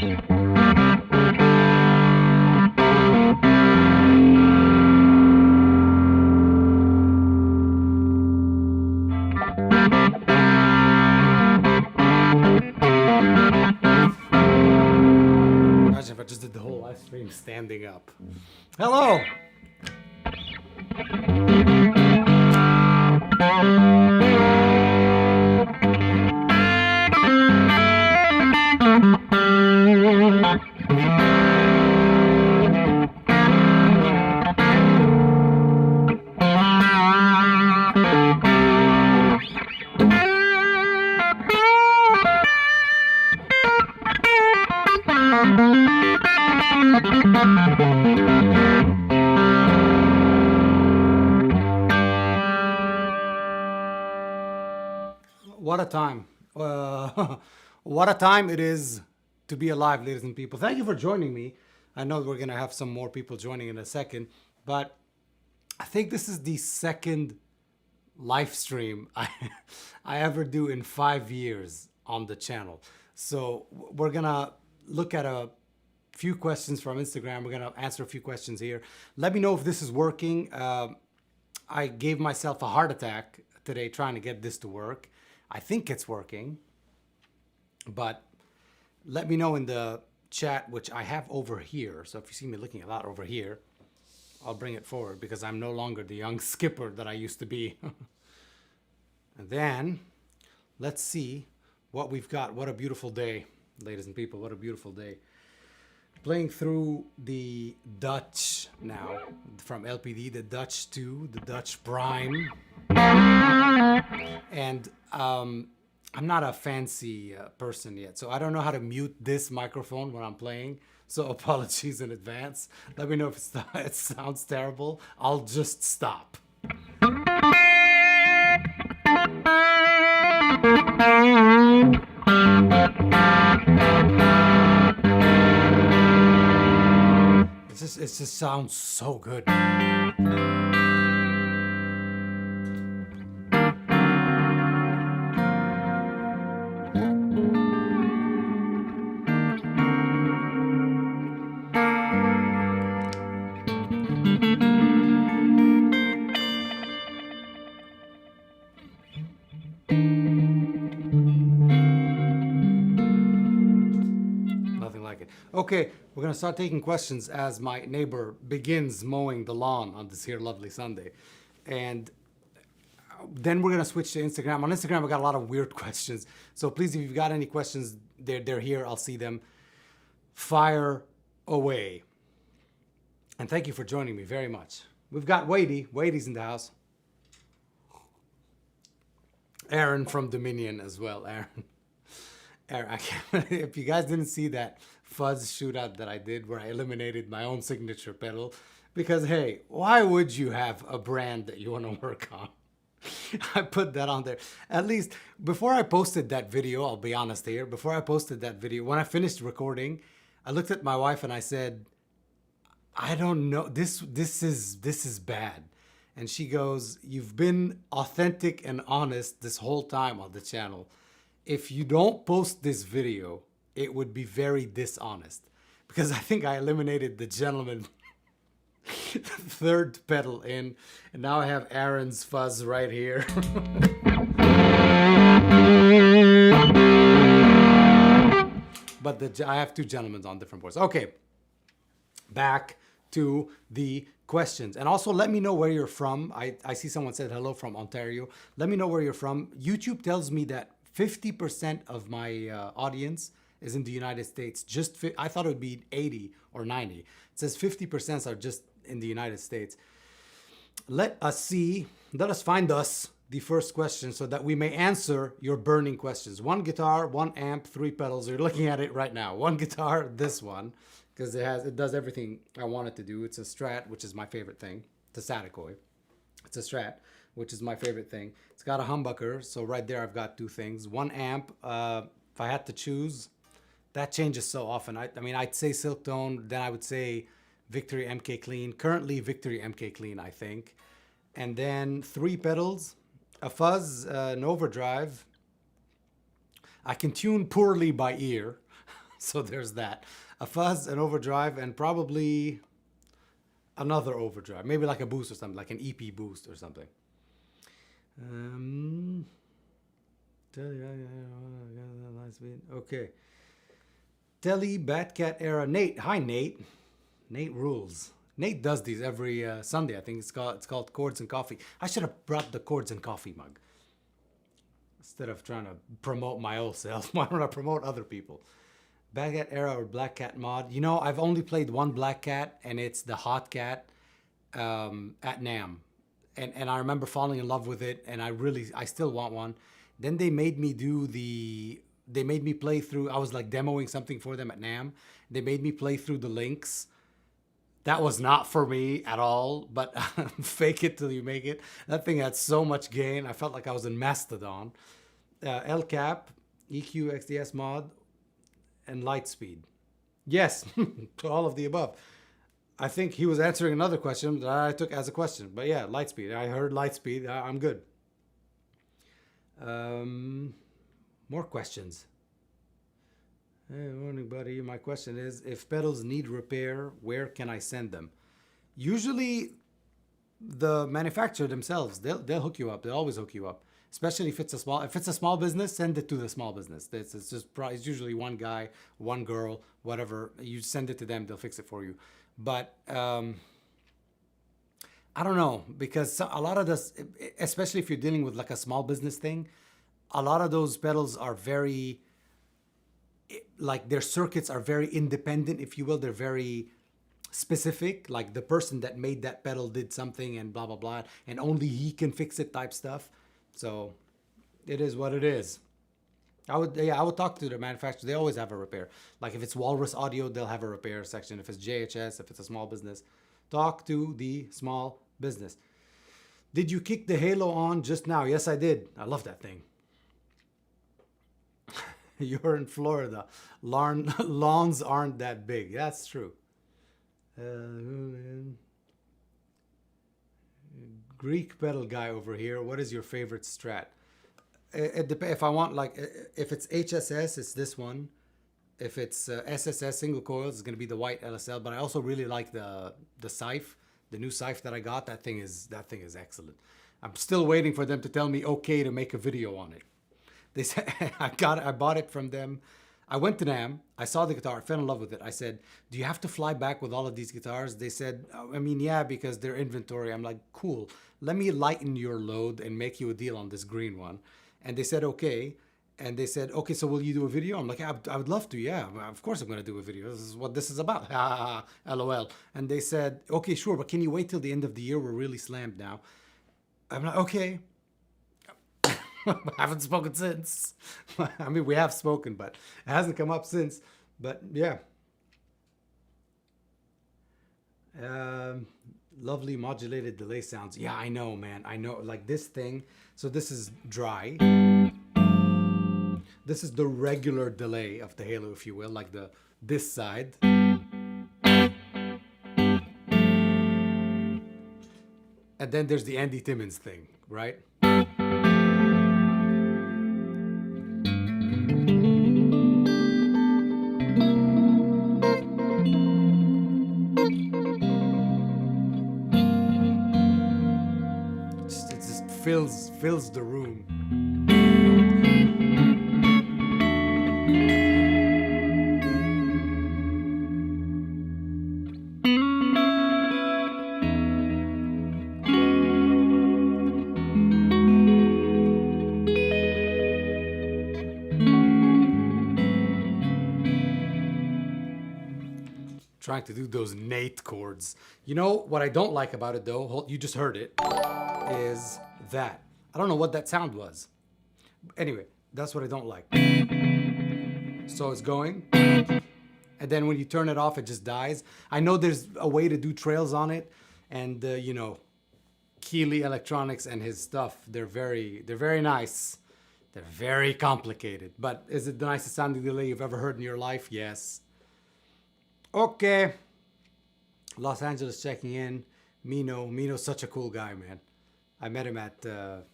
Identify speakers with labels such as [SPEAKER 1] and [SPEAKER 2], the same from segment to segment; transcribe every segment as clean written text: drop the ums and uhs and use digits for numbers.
[SPEAKER 1] Imagine if I just did the whole live stream standing up. Hello! What a time. What a time it is to be alive, ladies and people. Thank you for joining me. I know we're going to have some more people joining in a second, but I think this is the second live stream I ever do in 5 years on the channel. So we're going to look at a few questions from Instagram. We're going to answer a few questions here. Let me know if this is working. I gave myself a heart attack today trying to get this to work. I think it's working, but let me know in the chat, which I have over here. So if you see me looking a lot over here, I'll bring it forward because I'm no longer the young skipper that I used to be. And then let's see what we've got. What a beautiful day, ladies and people. What a beautiful day. Playing through the Dutch now from LPD, the Dutch 2, the Dutch Prime. And I'm not a fancy person yet, so I don't know how to mute this microphone when I'm playing. So apologies in advance. Let me know if it sounds terrible. I'll just stop. It just sounds so good. Nothing like it. Okay, we're gonna start taking questions as my neighbor begins mowing the lawn on this here lovely Sunday. And then we're gonna switch to Instagram. On Instagram, I got a lot of weird questions. So please, if you've got any questions, they're here. I'll see them. Fire away. And thank you for joining me very much. We've got Wadey. Wadey's in the house. Aaron from Dominion as well. Aaron, I can't, if you guys didn't see that fuzz shootout that I did where I eliminated my own signature pedal, because hey, why would you have a brand that you want to work on? I put that on there. At least before I posted that video, I'll be honest here, before I posted that video, when I finished recording, I looked at my wife and I said, I don't know, this is bad. And she goes, you've been authentic and honest this whole time on the channel. If you don't post this video, it would be very dishonest, because I think I eliminated the gentleman third pedal in, and now I have Aaron's fuzz right here. But I have two gentlemen on different boards. Okay, back to the questions. And also let me know where you're from. I see someone said hello from Ontario. Let me know where you're from. YouTube tells me that 50% of my audience is in the United States. I thought it would be 80 or 90. It says 50% are just in the United States. Let us find us the first question so that we may answer your burning questions. 1 guitar, 1 amp, 3 pedals. You're looking at it right now. 1 guitar, this one, because it does everything I want it to do. It's a Strat, which is my favorite thing. It's a Saticoy. It's a Strat, which is my favorite thing. It's got a humbucker, so right there I've got 2 things. 1 amp, if I had to choose, that changes so often. I mean, I'd say Silk Tone, then I would say Victory MK Clean. Currently Victory MK Clean, I think. And then 3 pedals, a fuzz, an overdrive. I can tune poorly by ear. So there's that. A fuzz, an overdrive, and probably another overdrive. Maybe like a boost or something, like an EP boost or something. Okay. Telly Batcat era. Nate. Hi, Nate. Nate rules. Nate does these every Sunday. I think it's called Chords and Coffee. I should have brought the Chords and Coffee mug. Instead of trying to promote my old self, why don't I promote other people? Black Cat era or Black Cat mod? You know, I've only played one Black Cat, and it's the Hot Cat at NAMM. And I remember falling in love with it, and I still want one. Then they made me play through, I was like demoing something for them at NAMM. They made me play through the links. That was not for me at all, but fake it till you make it. That thing had so much gain. I felt like I was in Mastodon. El Cap, EQ, XDS mod, and Lightspeed. Yes, to all of the above. I think he was answering another question that I took as a question. But yeah, Lightspeed. I heard Lightspeed. I'm good. More questions. Hey, morning, buddy. My question is, if pedals need repair, where can I send them? Usually, the manufacturer themselves, they'll hook you up. They'll always hook you up. Especially if it's a small business, send it to the small business. It's usually one guy, one girl, whatever. You send it to them, they'll fix it for you. But I don't know, because a lot of this, especially if you're dealing with like a small business thing, a lot of those pedals are very, like their circuits are very independent, if you will. They're very specific, like the person that made that pedal did something and blah, blah, blah, and only he can fix it type stuff. So it is what it is. I would talk to the manufacturer. They always have a repair. Like if it's Walrus Audio, they'll have a repair section. If it's JHS, if it's a small business, talk to the small business. Did you kick the Halo on just now? Yes, I did. I love that thing. You're in Florida. Lawns aren't that big. That's true. Greek pedal guy over here. What is your favorite Strat? It depends. If I want, like, if it's HSS, it's this one. If it's SSS single coils, it's gonna be the white LSL. But I also really like the Scythe, the new Scythe that I got. That thing is excellent. I'm still waiting for them to tell me okay to make a video on it. They said I bought it from them. I went to NAMM. I saw the guitar. I fell in love with it. I said, "Do you have to fly back with all of these guitars?" They said, "I mean, yeah, because they're inventory." I'm like, "Cool. Let me lighten your load and make you a deal on this green one." And they said, "Okay." And they said, "Okay, so will you do a video?" I'm like, I would love to. Yeah, of course I'm going to do a video. This is what this is about. LOL. And they said, "Okay, sure, but can you wait till the end of the year? We're really slammed now." I'm like, "Okay." I haven't spoken since. I mean, we have spoken, but it hasn't come up since. But yeah. Lovely modulated delay sounds. Yeah, I know, man. I know. Like this thing. So this is dry. This is the regular delay of the Halo, if you will, like this side. And then there's the Andy Timmons thing, right? It just fills the room. Trying to do those Nate chords. You know what I don't like about it though, you just heard it, is that. I don't know what that sound was. Anyway, that's what I don't like. So it's going, and then when you turn it off, it just dies. I know there's a way to do trails on it, and you know, Keeley Electronics and his stuff, they're very nice. They're very complicated, but is it the nicest sounding delay you've ever heard in your life? Yes. Okay. Los Angeles checking in. Mino's such a cool guy, man. I met him at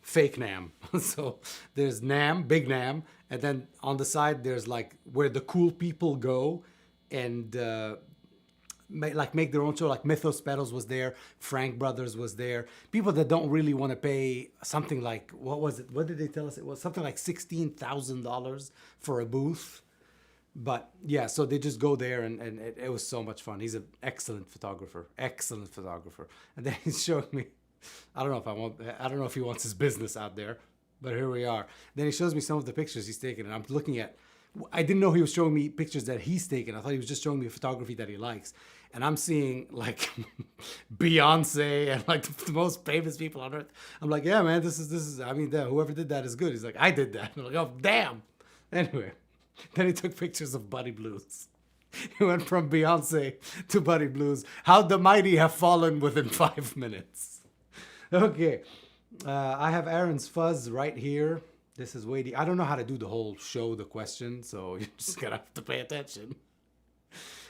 [SPEAKER 1] Fake Nam. So there's Nam, Big Nam, and then on the side there's like where the cool people go and make their own show. Like Mythos Pedals was there, Frank Brothers was there. People that don't really want to pay something like what was it? What did they tell us? It was something like $16,000 for a booth. But yeah, so they just go there and it was so much fun. He's an excellent photographer, excellent photographer. And then he's showing me, I don't know if he wants his business out there, but here we are. Then he shows me some of the pictures he's taken, and I'm looking at, I didn't know he was showing me pictures that he's taken. I thought he was just showing me photography that he likes. And I'm seeing like Beyonce and like the most famous people on earth. I'm like, yeah, man, this is, I mean, whoever did that is good. He's like, I did that. I'm like, oh, damn. Anyway. Then he took pictures of Buddy Blues. He went from Beyonce to Buddy Blues. How the mighty have fallen within 5 minutes. Okay. I have Aaron's fuzz right here. This is weighty. I don't know how to do the whole show, the question, so you're just gonna have to pay attention.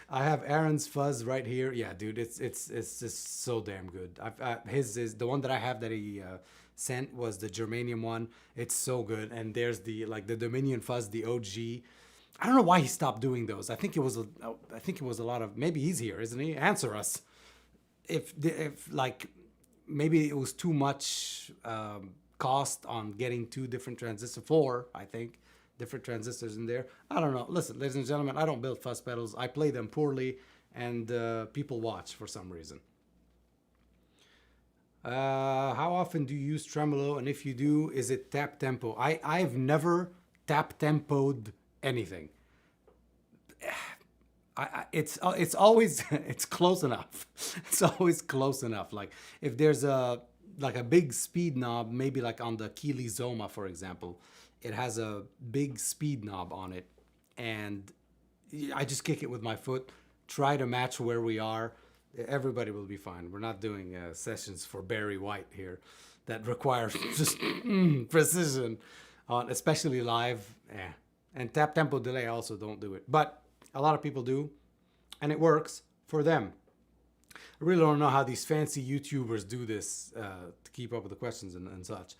[SPEAKER 1] I have Aaron's fuzz right here. Yeah, dude, it's just so damn good. His is the one that I have that he sent was the germanium one. It's so good. And there's the Dominion fuzz, the OG. I don't know why he stopped doing those. I think it was a lot of, maybe he's here, isn't he? Answer us. If like maybe it was too much cost on getting two different transistors, four, I think, different transistors in there. I don't know. Listen, ladies and gentlemen, I don't build fuzz pedals. I play them poorly, and people watch for some reason. How often do you use tremolo? And if you do, is it tap tempo? I've never tap tempoed anything. It's always it's close enough. It's always close enough. Like if there's a big speed knob, maybe like on the Keeley Zoma, for example, it has a big speed knob on it, and I just kick it with my foot, try to match where we are. Everybody will be fine. We're not doing sessions for Barry White here that require just precision, especially live. And tap tempo delay also don't do it. But a lot of people do, and it works for them. I really don't know how these fancy YouTubers do this to keep up with the questions and such.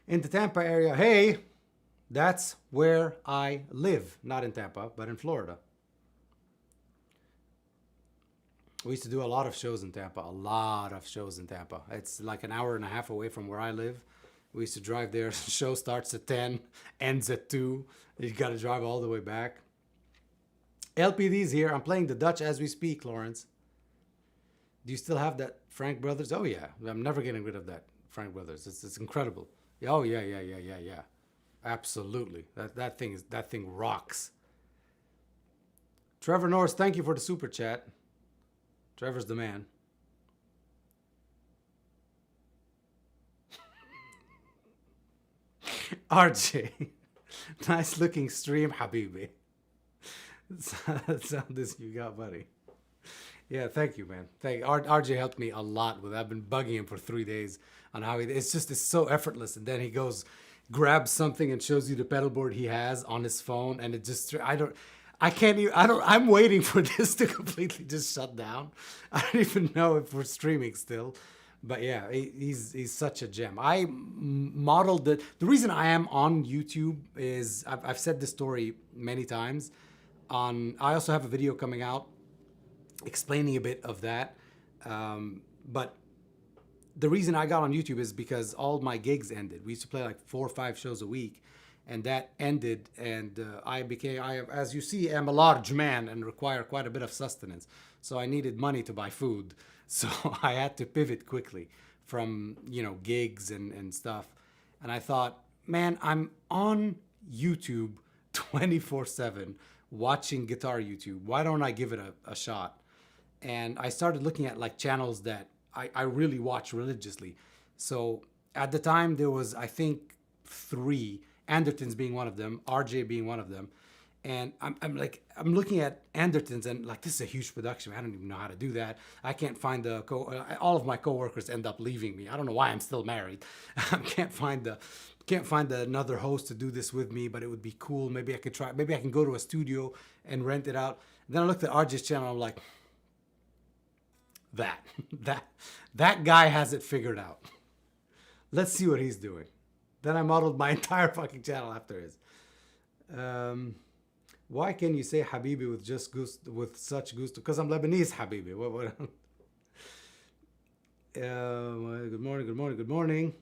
[SPEAKER 1] In the Tampa area, hey, that's where I live. Not in Tampa, but in Florida. We used to do a lot of shows in Tampa, It's like an hour and a half away from where I live. We used to drive there. Show starts at 10, ends at 2. You got to drive all the way back. LPD's here. I'm playing the Dutch as we speak, Lawrence. Do you still have that Frank Brothers? Oh, yeah. I'm never getting rid of that Frank Brothers. It's incredible. Oh, yeah. Absolutely. That thing rocks. Trevor Norris, thank you for the super chat. Trevor's the man. RJ, nice looking stream, Habibi. Sound this you got, buddy. Yeah, thank you, man. RJ helped me a lot with. I've been bugging him for 3 days on how it's so effortless, and then he goes, grabs something and shows you the pedal board he has on his phone, and it just I'm waiting for this to completely just shut down. I don't even know if we're streaming still. But yeah, he's such a gem. I modeled it. The reason I am on YouTube is, I've said this story many times. I also have a video coming out explaining a bit of that. But the reason I got on YouTube is because all my gigs ended. We used to play like 4 or 5 shows a week. And that ended, and I, as you see, am a large man and require quite a bit of sustenance. So I needed money to buy food. So I had to pivot quickly from, gigs and stuff. And I thought, man, I'm on YouTube 24/7 watching guitar YouTube. Why don't I give it a shot? And I started looking at like channels that I really watch religiously. So at the time there was, I think, 3. Anderton's being one of them, RJ being one of them. And I'm looking at Anderton's and like, this is a huge production. I don't even know how to do that. I can't find all of my coworkers end up leaving me. I don't know why I'm still married. I can't find another host to do this with me, but it would be cool. Maybe I could try, maybe I can go to a studio and rent it out. And then I looked at RJ's channel. I'm like, that guy has it figured out. Let's see what he's doing. Then I modeled my entire fucking channel after his. Um, why can you say Habibi with just gusto, with such gusto? Because I'm Lebanese, Habibi. Good morning, good morning, good morning.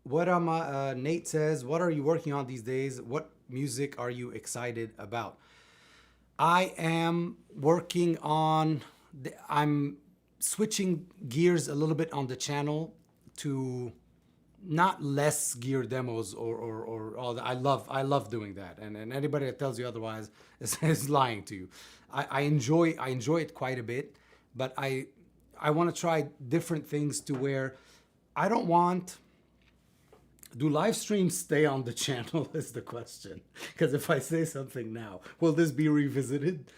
[SPEAKER 1] What am I? Nate says, what are you working on these days? What music are you excited about? I am working on, I'm switching gears a little bit on the channel to not less gear demos or all that. I love doing that. And anybody that tells you otherwise is lying to you. I enjoy it quite a bit, but I want to try different things to where I don't want. Do live streams stay on the channel is the question. Because if I say something now, will this be revisited?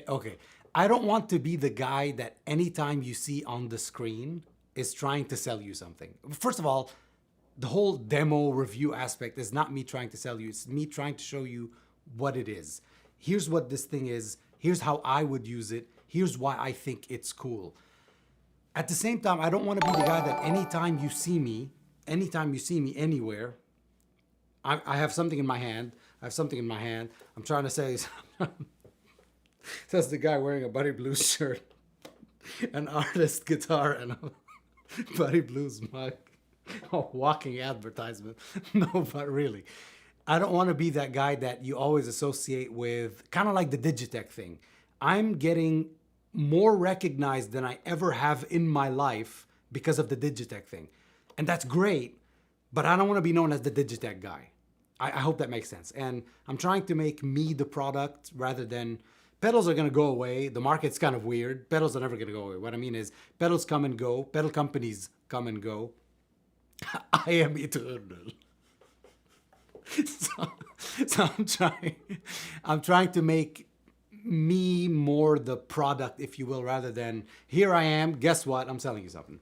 [SPEAKER 1] Okay. I don't want to be the guy that anytime you see on the screen is trying to sell you something. First of all, the whole demo review aspect is not me trying to sell you. It's me trying to show you what it is. Here's what this thing is. Here's how I would use it. Here's why I think it's cool. At the same time, I don't want to be the guy that anytime you see me anywhere, I have something in my hand. I'm trying to say, says the guy wearing a Buddy Blues shirt, an artist guitar, and a Buddy Blues mug. A walking advertisement. No, but really, I don't want to be that guy that you always associate with, kind of like the Digitech thing. I'm getting more recognized than I ever have in my life because of the Digitech thing. And that's great, but I don't want to be known as the Digitech guy. I hope that makes sense. And I'm trying to make me the product rather than, pedals are going to go away. The market's kind of weird. Pedals are never going to go away. What I mean is pedals come and go. Pedal companies come and go. I am eternal. So I'm trying to make me more the product, if you will, rather than here I am. Guess what? I'm selling you something.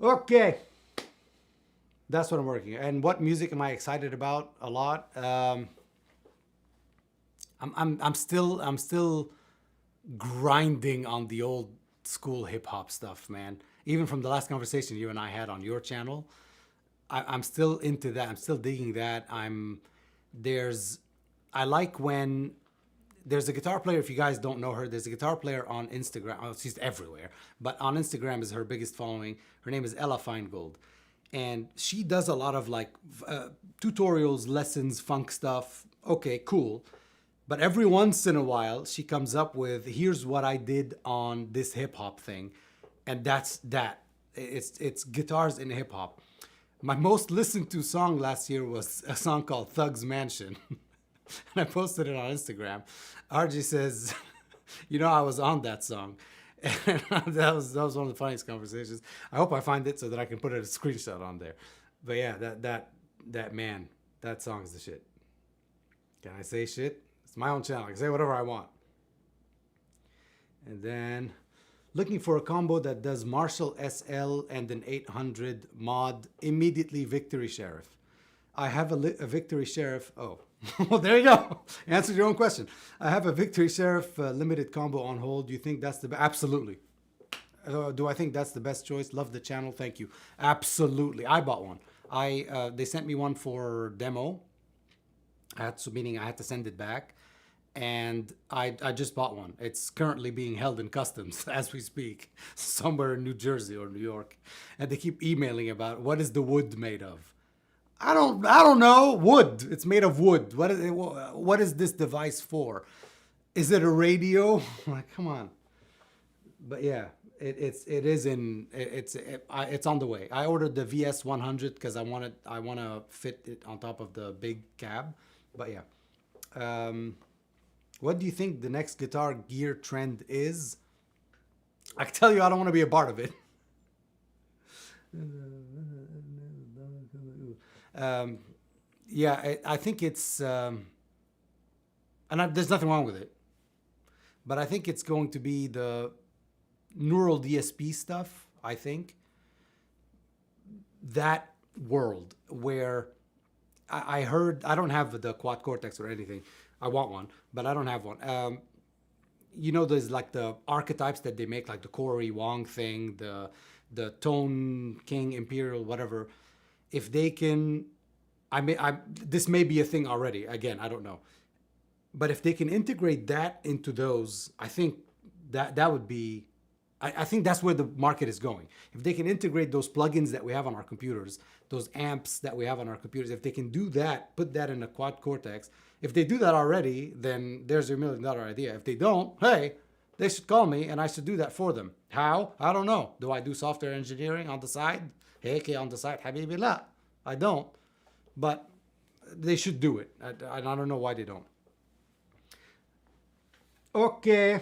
[SPEAKER 1] Okay. That's what I'm working on. And what music am I excited about a lot? I'm still grinding on the old school hip hop stuff, man. Even from the last conversation you and I had on your channel, I'm still into that. I'm still digging that. I like when there's a guitar player. If you guys don't know her, there's a guitar player on Instagram. Oh, she's everywhere, but on Instagram is her biggest following. Her name is Ella Feingold, and she does a lot of like tutorials, lessons, funk stuff. Okay, cool. But every once in a while, she comes up with, here's what I did on this hip hop thing. And that's that. It's guitars in hip hop. My most listened to song last year was a song called Thug's Mansion. And I posted it on Instagram. RJ says, you know, I was on that song. And that was one of the funniest conversations. I hope I find it so that I can put a screenshot on there. But yeah, that man, that song is the shit. Can I say shit? It's my own channel. I can say whatever I want. And then looking for a combo that does Marshall SL and an 800 mod, immediately Victory Sheriff. I have a Victory Sheriff. Oh, well, there you go. Answered your own question. I have a Victory Sheriff limited combo on hold. Do you think that's the absolutely? Do I think that's the best choice? Love the channel. Thank you. Absolutely. I bought one. They sent me one for demo. Meaning I had to send it back. And I just bought one. It's currently being held in customs as we speak, somewhere in New Jersey or New York. And they keep emailing about what is the wood made of. I don't know. Wood. It's made of wood. What is this device for? Is it a radio? Like, come on. But yeah, it's on the way. I ordered the VS 100 because I want to fit it on top of the big cab. But yeah. What do you think the next guitar gear trend is? I can tell you I don't want to be a part of it. Yeah, I think it's... and there's nothing wrong with it. But I think it's going to be the neural DSP stuff, I think. That world where I heard... I don't have the quad cortex or anything. I want one, but I don't have one. You know, there's like the archetypes that they make, like the Corey Wong thing, the the Tone King Imperial, whatever, if they can, this may be a thing already. Again, I don't know, but if they can integrate that into those, I think that would be. I think that's where the market is going. If they can integrate those plugins that we have on our computers, those amps that we have on our computers, if they can do that, put that in a quad cortex. If they do that already, then there's your $1 million idea. If they don't, hey, they should call me and I should do that for them. How? I don't know. Do I do software engineering on the side? Hey, on the side, habibi la. I don't. But they should do it. I don't know why they don't. Okay.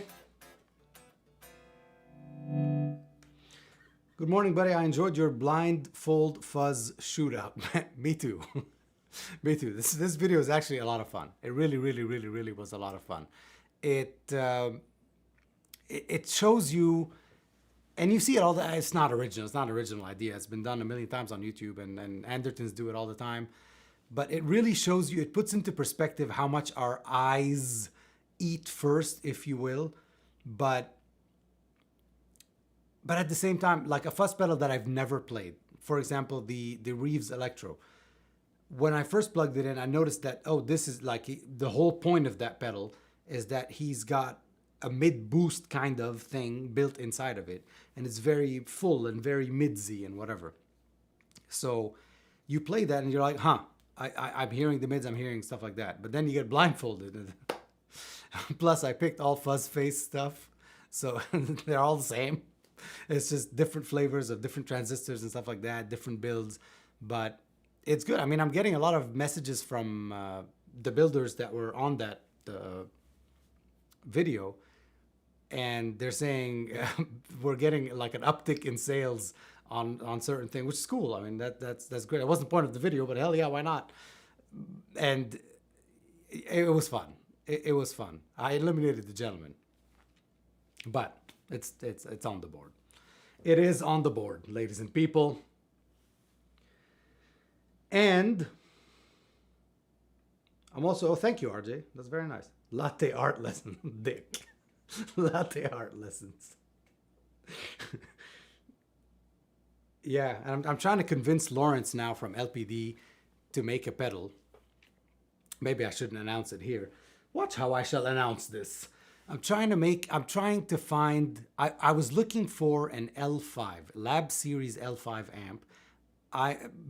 [SPEAKER 1] Good morning, buddy. I enjoyed your blindfold fuzz shootout. Me too. Me too. This video is actually a lot of fun. It really was a lot of fun. It shows you, and you see it all the. It's not original. It's not an original idea. It's been done a million times on YouTube, and Andertons do it all the time. But it really shows you. It puts into perspective how much our eyes eat first, if you will, but at the same time, like a fuzz pedal that I've never played. For example, the Reeves Electro. When I first plugged it in, I noticed that, oh, this is like, the whole point of that pedal is that he's got a mid-boost kind of thing built inside of it. And it's very full and very midsy and whatever. So you play that and you're like, huh, I'm hearing the mids, I'm hearing stuff like that. But then you get blindfolded. Plus, I picked all fuzz face stuff. So they're all the same. It's just different flavors of different transistors and stuff like that, different builds, but it's good. I mean, I'm getting a lot of messages from the builders that were on that video, and they're saying we're getting like an uptick in sales on certain things, which is cool. I mean, that's great. It wasn't the point of the video, but hell yeah, why not? And it was fun. It was fun. I eliminated the gentleman, but it's on the board. It is on the board, ladies and people. And I'm also, oh, thank you, RJ. That's very nice. Latte art lesson, dick. Latte art lessons. Yeah, and I'm trying to convince Lawrence now from LPD to make a pedal. Maybe I shouldn't announce it here. Watch how I shall announce this. I'm trying to find, I was looking for an L5, Lab Series L5 amp.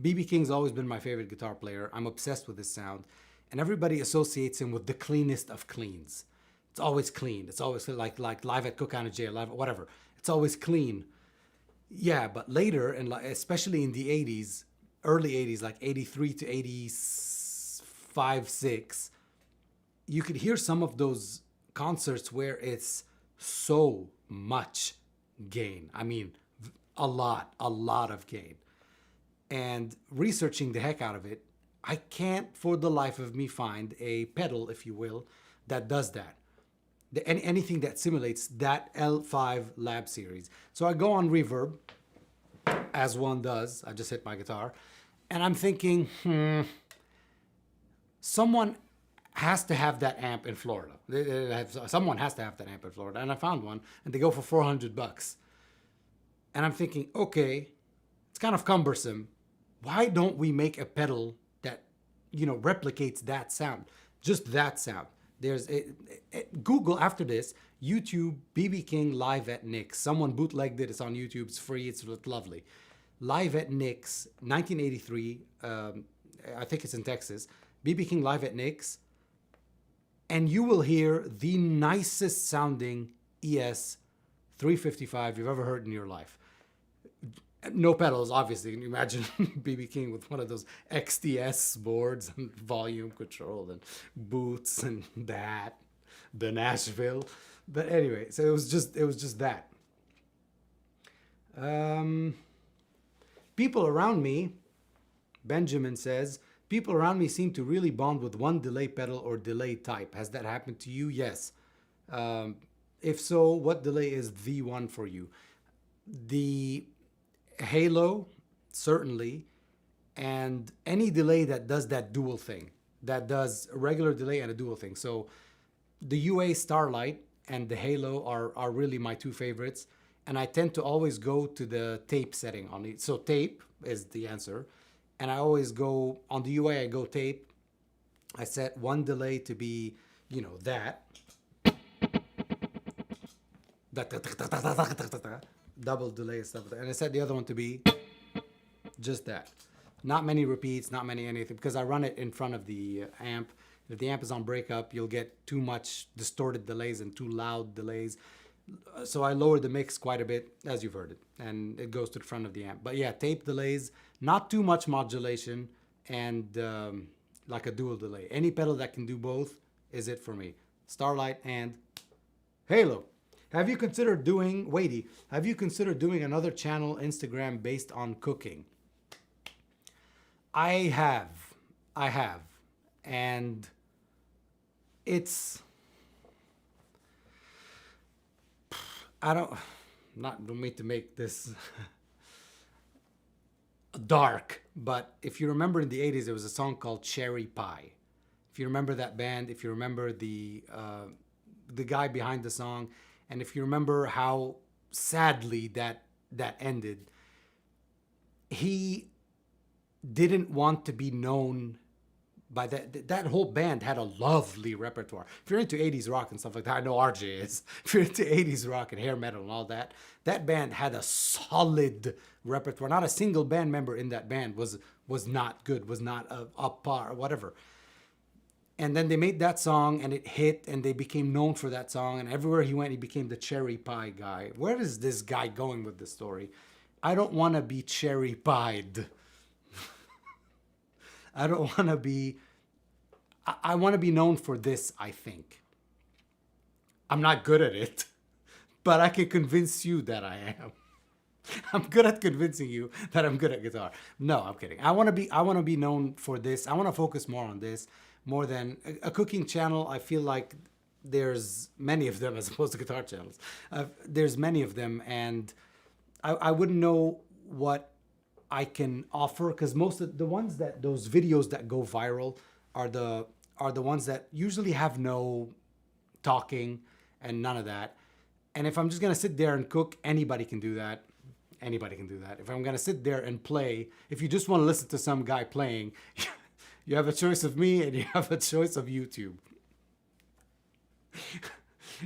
[SPEAKER 1] BB King's always been my favorite guitar player. I'm obsessed with his sound. And everybody associates him with the cleanest of cleans. It's always clean. It's always like Live at Cooktown Jail, live, whatever. It's always clean. Yeah, but later, and especially in the 80s, early 80s, like 83 to 85, 6, you could hear some of those concerts where it's so much gain. I mean, a lot of gain. And researching the heck out of it, I can't for the life of me find a pedal, if you will, that does that. Anything that simulates that L5 Lab Series. So I go on Reverb, as one does. I just hit my guitar. And I'm thinking, someone has to have that amp in Florida. Someone has to have that amp in Florida. And I found one, and they go for $400. And I'm thinking, okay, it's kind of cumbersome. Why don't we make a pedal that, replicates that sound? Just that sound. There's Google after this, YouTube, BB King Live at Nick's. Someone bootlegged it. It's on YouTube. It's free. It's lovely. Live at Nick's, 1983. I think it's in Texas. BB King Live at Nick's. And you will hear the nicest sounding ES 355 you've ever heard in your life. No pedals, obviously. Can you imagine BB King with one of those XTS boards and volume control and boots and that, the Nashville. But anyway, so it was just that. People around me, Benjamin says, people around me seem to really bond with one delay pedal or delay type. Has that happened to you? Yes. If so, what delay is the one for you? The Halo, certainly, and any delay that does that dual thing, that does a regular delay and a dual thing. So the UA Starlight and the Halo are really my two favorites. and I tend to always go to the tape setting on it. So tape is the answer, and I always go on the UI. I go tape. I set one delay to be, that double delay and stuff, and I set the other one to be just that. Not many repeats, not many anything, because I run it in front of the amp. If the amp is on breakup, you'll get too much distorted delays and too loud delays. So I lowered the mix quite a bit, as you've heard it, and it goes to the front of the amp. But yeah, tape delays, not too much modulation, and like a dual delay. Any pedal that can do both is it for me. Starlight and Halo. Have you considered doing another channel Instagram based on cooking? I have. And it's, don't mean to make this dark, but if you remember in the 80s, there was a song called Cherry Pie. If you remember that band, if you remember the guy behind the song, and if you remember how sadly that ended, he didn't want to be known by that whole band had a lovely repertoire. If you're into 80s rock and stuff like that, I know RJ is. If you're into 80s rock and hair metal and all that, that band had a solid repertoire. Not a single band member in that band was not good, was not up par or whatever. And then they made that song and it hit and they became known for that song. And everywhere he went, he became the cherry pie guy. Where is this guy going with this story? I don't want to be cherry pied. I don't want to be, I want to be known for this, I think. I'm not good at it, but I can convince you that I am. I'm good at convincing you that I'm good at guitar. No, I'm kidding. I want to be known for this. I want to focus more on this more than a cooking channel. I feel like there's many of them as opposed to guitar channels. There's many of them, and I wouldn't know what I can offer, because most of those videos that go viral are the ones that usually have no talking and none of that. And if I'm just gonna sit there and cook, anybody can do that. Anybody can do that. If I'm gonna sit there and play, if you just want to listen to some guy playing, you have a choice of me and you have a choice of YouTube.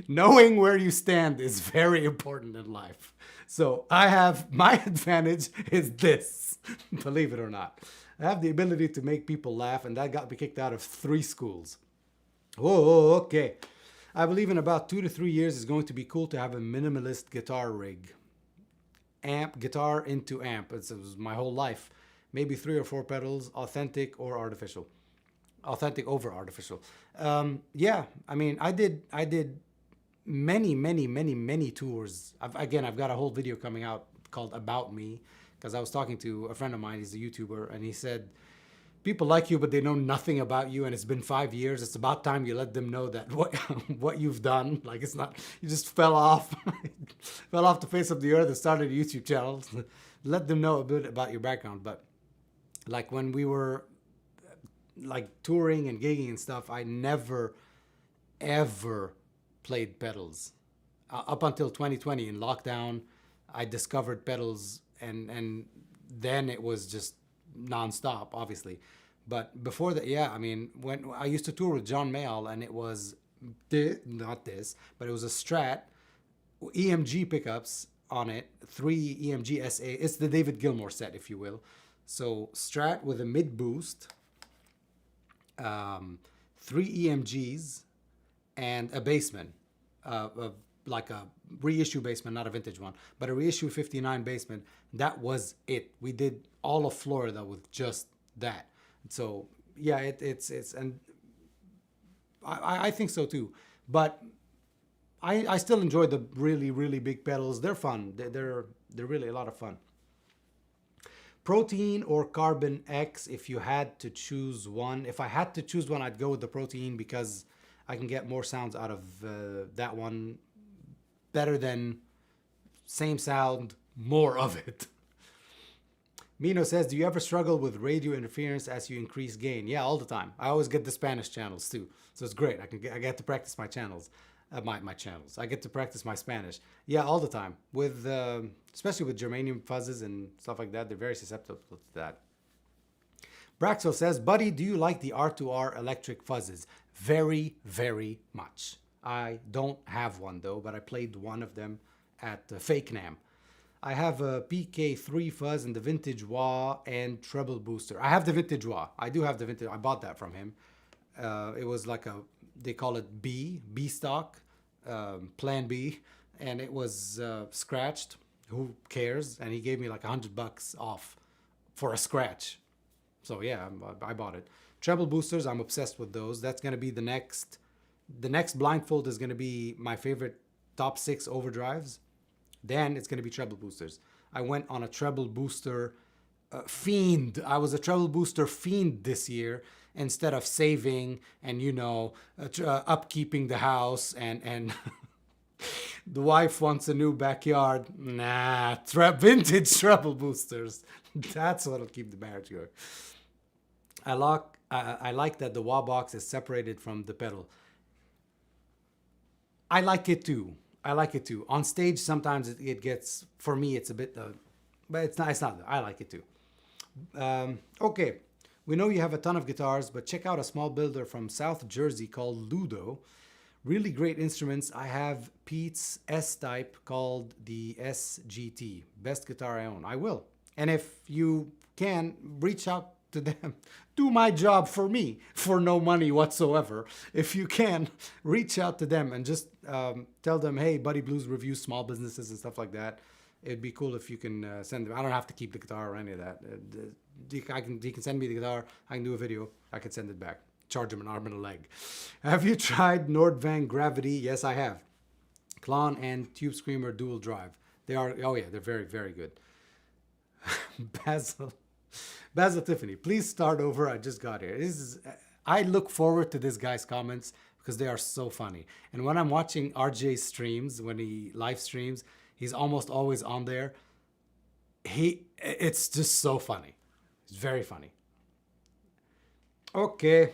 [SPEAKER 1] Knowing where you stand is very important in life. So my advantage is this, believe it or not. I have the ability to make people laugh, and that got me kicked out of 3 schools. Whoa, okay. I believe in about 2 to 3 years it's going to be cool to have a minimalist guitar rig. Guitar into amp. It was my whole life. Maybe 3 or 4 pedals, authentic or artificial. Authentic over artificial. Yeah, I mean, I did many tours. I've got a whole video coming out called About Me, because I was talking to a friend of mine, he's a YouTuber, and he said, people like you, but they know nothing about you, and it's been 5 years. It's about time you let them know that what you've done. Like, it's not, you just fell off the face of the earth and started a YouTube channel. Let them know a bit about your background. But like when we were like touring and gigging and stuff, I never, ever played pedals. Up until 2020 in lockdown, I discovered pedals, and then it was just nonstop, obviously. But before that, yeah, I mean, when I used to tour with John Mayall, and it was not this, but it was a Strat, EMG pickups on it, 3 EMG SA. It's the David Gilmour set, if you will. So Strat with a mid boost, 3 EMGs, and a Bassman, like a reissue Bassman, not a vintage one, but a reissue 59 Bassman. That was it. We did all of Florida with just that. So yeah, it's and I think so too. But I still enjoy the really big pedals. They're fun. They're really a lot of fun. Protein or Carbon X, if you had to choose one. If I had to choose one, I'd go with the Protein, because I can get more sounds out of that one, better than same sound, more of it. Mino says, do you ever struggle with radio interference as you increase gain? Yeah, all the time. I always get the Spanish channels too, so it's great. I get to practice my channels. my channels. I get to practice my Spanish. Yeah, all the time. With especially with germanium fuzzes and stuff like that, they're very susceptible to that. Braxo says, buddy, do you like the R2R electric fuzzes? Very, very much. I don't have one though, but I played one of them at Fake Nam. I have a PK3 fuzz and the vintage wah and treble booster. I have the vintage wah. I do have the vintage. I bought that from him. It was like they call it B stock, Plan B, and it was scratched. Who cares? And he gave me like $100 off for a scratch. So yeah, I bought it. Treble boosters, I'm obsessed with those. That's gonna be the next blindfold is gonna be my favorite top 6 overdrives. Then it's gonna be treble boosters. I went on a treble booster fiend. I was a treble booster fiend this year instead of saving and upkeeping the house and the wife wants a new backyard. Nah, vintage treble boosters. That's what'll keep the marriage going. I like that the wah box is separated from the pedal. I like it too. On stage, sometimes it gets, for me, it's a bit, but it's not. I like it too. Okay, we know you have a ton of guitars, but check out a small builder from South Jersey called Ludo. Really great instruments. I have Pete's S-Type called the SGT. Best guitar I own. I will. And if you can, reach out to them. Do my job for me for no money whatsoever. If you can, reach out to them and just tell them, hey, Buddy Blues reviews small businesses and stuff like that. It'd be cool if you can send them. I don't have to keep the guitar or any of that. He can send me the guitar. I can do a video. I can send it back. Charge him an arm and a leg. Have you tried Nordvang Gravity? Yes, I have. Klon and Tube Screamer dual drive. They are, oh yeah, they're very, very good. Basil Tiffany, please start over. I just got here. I look forward to this guy's comments because they are so funny. And when I'm watching RJ's streams, when he live streams, he's almost always on there. It's just so funny. It's very funny. Okay.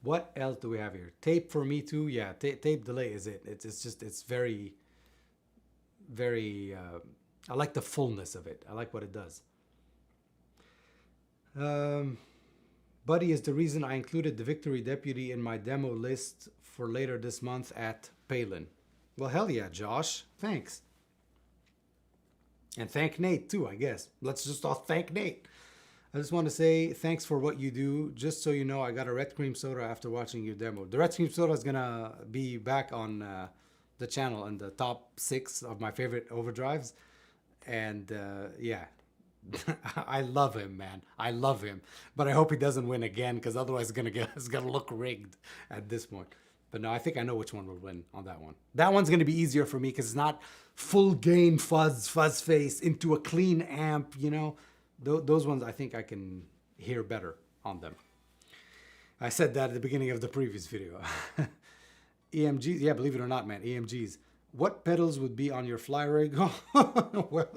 [SPEAKER 1] What else do we have here? Tape for me too. Yeah, tape delay is it. It's very, very, I like the fullness of it. I like what it does. Buddy is the reason I included the Victory Deputy in my demo list for later this month at Palin. Well, hell yeah, Josh. Thanks. And thank Nate too, I guess. Let's just all thank Nate. I just want to say thanks for what you do. Just so you know, I got a Red Cream Soda after watching your demo. The Red Cream Soda is going to be back on the channel in the top 6 of my favorite overdrives. And yeah, I love him, man. I love him. But I hope he doesn't win again because otherwise it's gonna look rigged at this point. But no, I think I know which one will win on that one. That one's going to be easier for me because it's not full gain fuzz face into a clean amp, you know. Those ones I think I can hear better on them. I said that at the beginning of the previous video. EMGs, yeah, believe it or not, man, EMGs. What pedals would be on your fly rig? Well,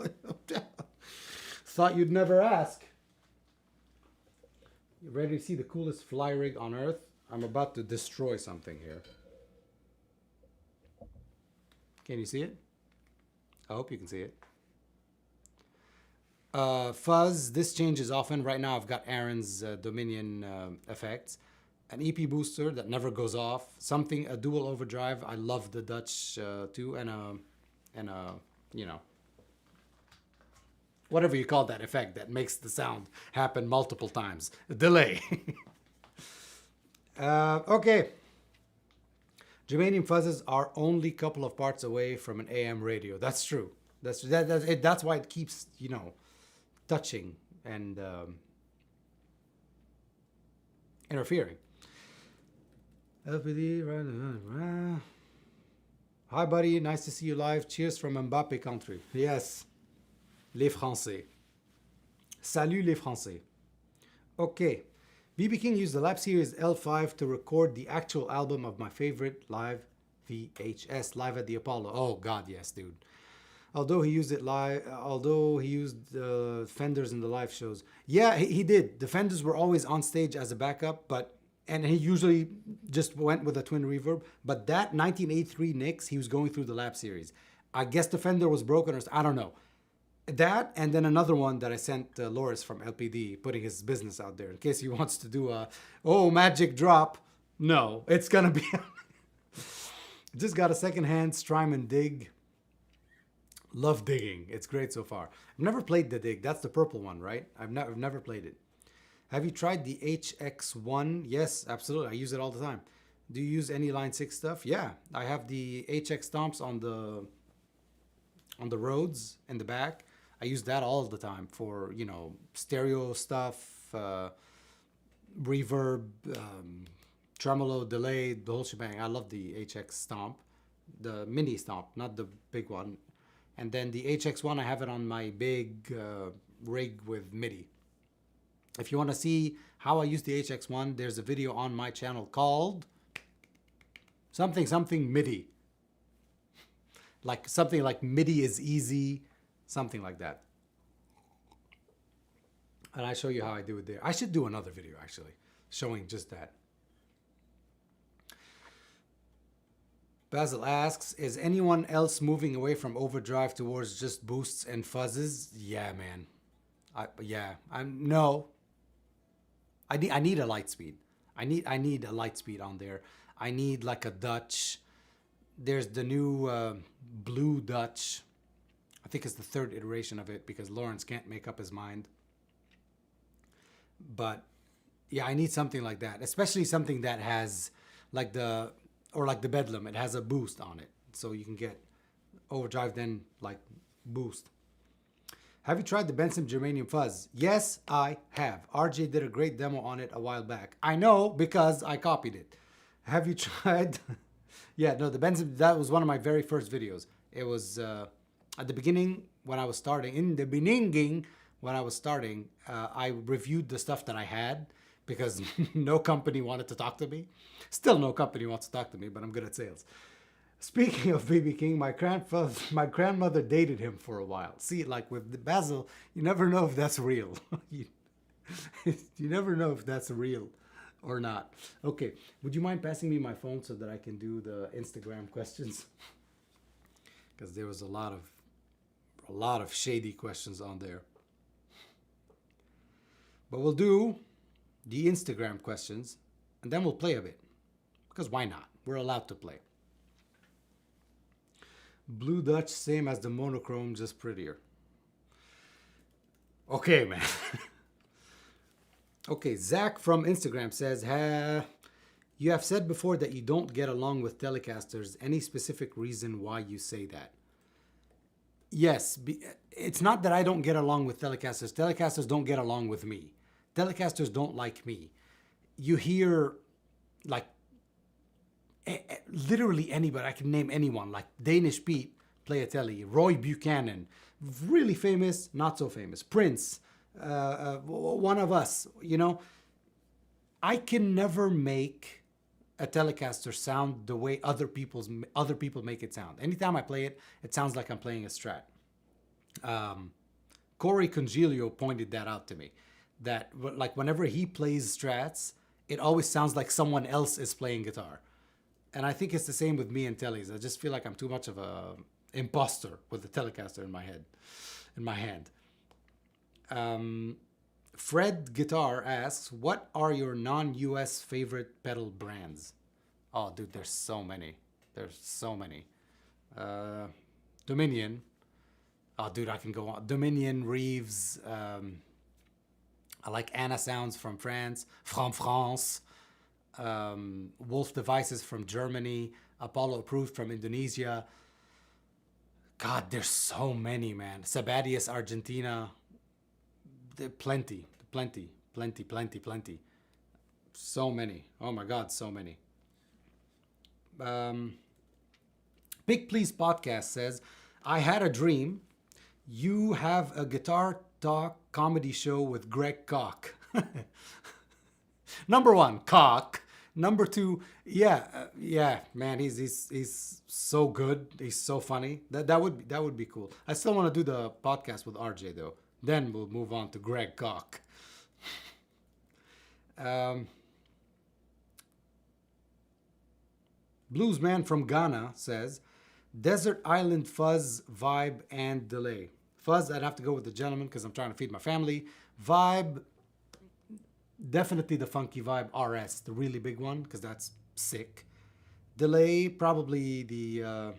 [SPEAKER 1] thought you'd never ask. You ready to see the coolest fly rig on earth? I'm about to destroy something here. Can you see it? I hope you can see it. Fuzz, this changes often. Right now I've got Aaron's Dominion effects. An EP booster that never goes off. A dual overdrive. I love the Dutch too. And a, you know, whatever you call that effect that makes the sound happen multiple times. A delay. Okay. Germanium fuzzes are only a couple of parts away from an AM radio. That's true. That's why it keeps, you know, touching and interfering. LPD. Hi, buddy. Nice to see you live. Cheers from Mbappé country. Yes. Les Français. Salut les Français. Okay. BB King used the Lab Series L5 to record the actual album of my favorite live VHS, Live at the Apollo. Oh God, yes, dude. Although he used Fenders in the live shows. Yeah, he did. The Fenders were always on stage as a backup, but and he usually just went with a twin reverb. But that 1983 Nix, he was going through the lab series. I guess the Fender was broken, or I don't know. That, and then another one that I sent Loris from LPD, putting his business out there in case he wants to do a magic drop. No, it's gonna be. Just got a secondhand Strymon Dig. Love digging. It's great so far. I've never played the Dig. That's the purple one, right? I've never played it. Have you tried the HX1? Yes, absolutely. I use it all the time. Do you use any Line 6 stuff? Yeah, I have the HX stomps on the Rhodes in the back. I use that all the time for, stereo stuff, reverb, tremolo, delay, the whole shebang. I love the HX stomp, the mini stomp, not the big one. And then the HX1, I have it on my big rig with MIDI. If you want to see how I use the HX1, there's a video on my channel called something MIDI. Like something like MIDI is easy, something like that. And I show you how I do it there. I should do another video actually, showing just that. Basil asks, is anyone else moving away from overdrive towards just boosts and fuzzes? Yeah, man. No. I need a light speed. I need a light speed on there. I need like a Dutch. There's the new blue Dutch. I think it's the third iteration of it because Lawrence can't make up his mind. But yeah, I need something like that, especially something that has like the Bedlam. It has a boost on it, so you can get overdrive then like boost. Have you tried the Benson Germanium Fuzz? Yes, I have. RJ did a great demo on it a while back. I know because I copied it. Have you tried? Yeah, no, the Benson, that was one of my very first videos. It was at the beginning when I was starting. I reviewed the stuff that I had because no company wanted to talk to me. Still no company wants to talk to me, but I'm good at sales. Speaking of BB King, my grandmother dated him for a while. See, like with Basil, you never know if that's real. you never know if that's real or not. Okay, would you mind passing me my phone so that I can do the Instagram questions? Because there was a lot of shady questions on there. But we'll do the Instagram questions and then we'll play a bit. Because why not? We're allowed to play. Blue Dutch, same as the monochrome, just prettier. Okay, man. Okay, Zach from Instagram says, you have said before that you don't get along with Telecasters. Any specific reason why you say that? Yes, it's not that I don't get along with Telecasters. Telecasters don't get along with me. Telecasters don't like me. You hear, like, literally anybody. I can name anyone, like Danish Pete, play a telly. Roy Buchanan, really famous, not so famous. Prince, one of us, I can never make a Telecaster sound the way other people make it sound. Anytime I play it, it sounds like I'm playing a Strat. Corey Congilio pointed that out to me, that like whenever he plays Strats, it always sounds like someone else is playing guitar. And I think it's the same with me and Tellies. I just feel like I'm too much of a imposter with the Telecaster in my hand. Fred Guitar asks, what are your non-US favorite pedal brands? Oh, dude, there's so many. Dominion. Oh, dude, I can go on. Dominion, Reeves. I like Anna Sounds from France. Wolf Devices from Germany. Apollo Approved from Indonesia. God, there's so many, man. Sabadius, Argentina. Plenty. So many. Oh my God, so many. Big Please Podcast says, I had a dream. You have a guitar talk comedy show with Greg Koch. Number one, Koch. Number two, yeah, man, he's so good. He's so funny. That would be cool. I still want to do the podcast with RJ though. Then we'll move on to Greg Koch. Bluesman from Ghana says, desert island fuzz, vibe, and delay. Fuzz, I'd have to go with the gentleman because I'm trying to feed my family. Vibe, definitely the funky vibe RS, the really big one, because that's sick. Delay, probably the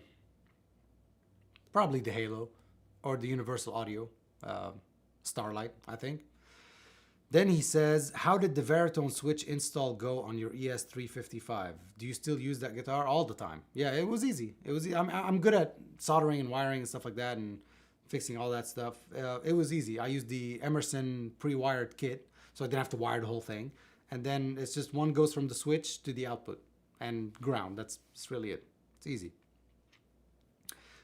[SPEAKER 1] Halo or the Universal Audio Starlight, I think. Then he says, how did the Veritone switch install go on your ES355? Do you still use that guitar all the time? Yeah, it was easy. I'm good at soldering and wiring and stuff like that and fixing all that stuff. It was easy. I used the Emerson pre-wired kit, so I didn't have to wire the whole thing. And then it's just one goes from the switch to the output and ground. That's really it. It's easy.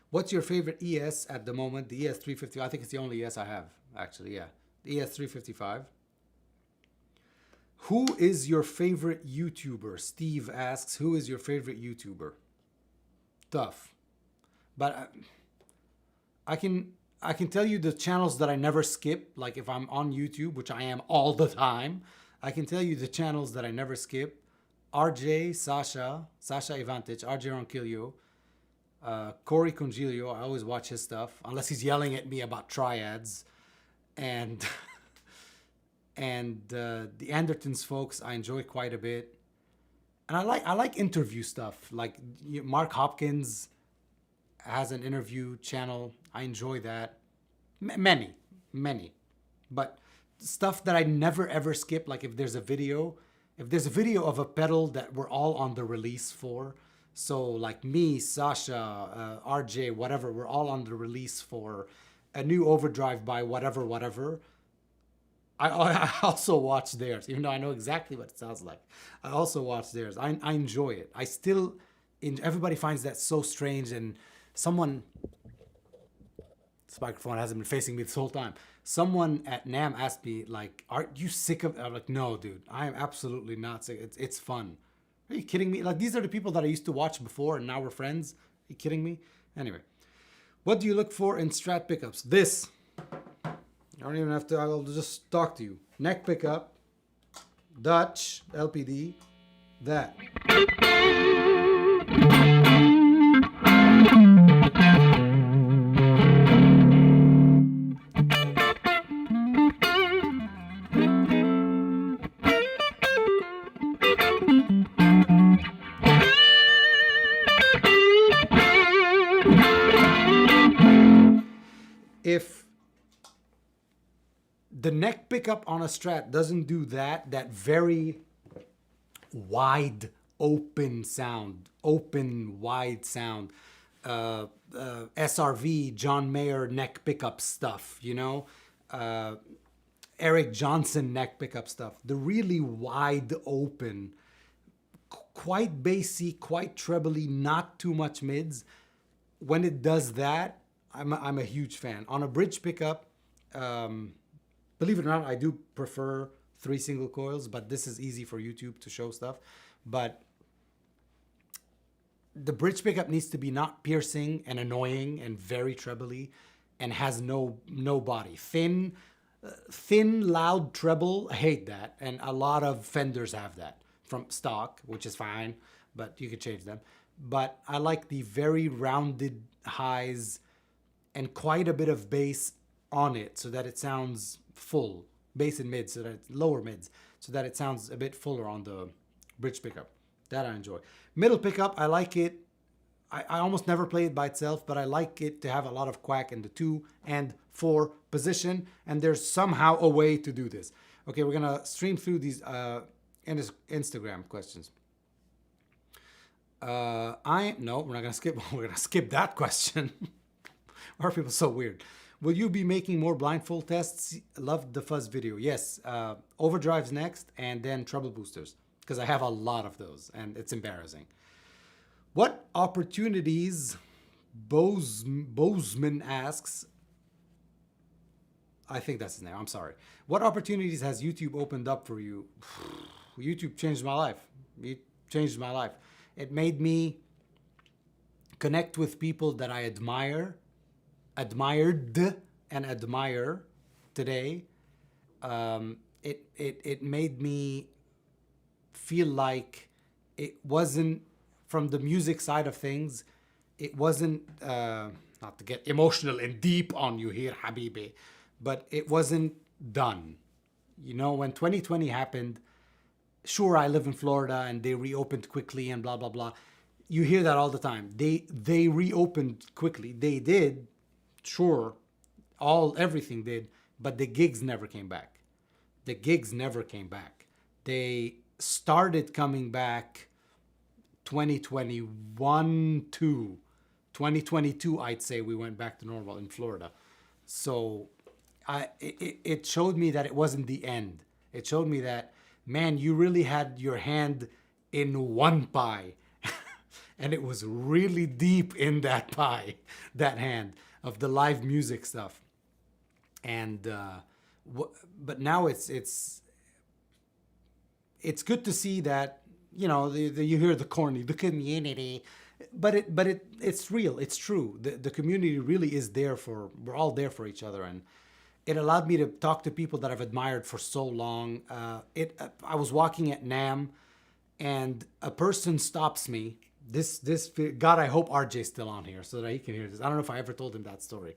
[SPEAKER 1] What's your favorite ES at the moment? The ES350. I think it's the only ES I have, actually. Yeah, the ES355. Who is your favorite YouTuber? Steve asks, who is your favorite YouTuber? Tough. But I can tell you the channels that I never skip. Like if I'm on YouTube, which I am all the time, I can tell you the channels that I never skip. RJ, Sasha Ivantic, RJ Ronquillo, Corey Congilio. I always watch his stuff, unless he's yelling at me about triads. And the Andertons folks I enjoy quite a bit, and I like interview stuff. Like Mark Hopkins has an interview channel. I enjoy that. Many, but stuff that I never ever skip. Like if there's a video of a pedal that we're all on the release for. So like me, Sasha, RJ, whatever, we're all on the release for a new overdrive by whatever. I also watch theirs, even though I know exactly what it sounds like. I also watch theirs. I enjoy it. Everybody finds that so strange. And this microphone hasn't been facing me this whole time. Someone at NAMM asked me, like, aren't you sick of it? I'm like, no, dude, I am absolutely not sick. It's fun. Are you kidding me? Like, these are the people that I used to watch before and now we're friends. Are you kidding me? Anyway, what do you look for in Strat pickups? This. I don't even have to, I'll just talk to you. Neck pickup, Dutch, LPD, that. If the neck pickup on a Strat doesn't do that very wide, open sound, wide sound, SRV, John Mayer neck pickup stuff, Eric Johnson neck pickup stuff, the really wide open, quite bassy, quite trebly, not too much mids. When it does that, I'm a huge fan. On a bridge pickup, believe it or not, I do prefer 3 single coils, but this is easy for YouTube to show stuff. But the bridge pickup needs to be not piercing and annoying and very trebly and has no body. Thin, loud treble, I hate that. And a lot of Fenders have that from stock, which is fine, but you can change them. But I like the very rounded highs and quite a bit of bass on it so that it sounds full. Bass and mids, so that it's lower mids, so that it sounds a bit fuller on the bridge pickup. That I enjoy. Middle pickup, I like it. I almost never play it by itself, but I like it to have a lot of quack in the 2 and 4 position, and there's somehow a way to do this. Okay, we're gonna stream through these Instagram questions. No, we're not gonna skip. We're gonna skip that question. Why are people so weird? Will you be making more blindfold tests? Loved the fuzz video. Yes, overdrives next, and then treble boosters, because I have a lot of those, and it's embarrassing. What opportunities, Bozeman asks, I think that's his name, I'm sorry. What opportunities has YouTube opened up for you? YouTube changed my life. It changed my life. It made me connect with people that I admired and admire today. It made me feel like it wasn't from the music side of things, it wasn't, not to get emotional and deep on you here, Habibi, but it wasn't done. You know, when 2020 happened, sure, I live in Florida and they reopened quickly and blah, blah, blah. You hear that all the time. They reopened quickly. They did, sure, everything did, but the gigs never came back. The gigs never came back. They started coming back 2021 to 2022, I'd say we went back to normal in Florida. So it showed me that it wasn't the end. It showed me that, man, you really had your hand in one pie. And it was really deep in that pie, that hand of the live music stuff. And but now it's good to see that, you know, you hear the corny, the community, but it's real, it's true. The community really is there we're all there for each other, and it allowed me to talk to people that I've admired for so long. I was walking at NAM, and a person stops me. God, I hope RJ's still on here so that he can hear this. I don't know if I ever told him that story.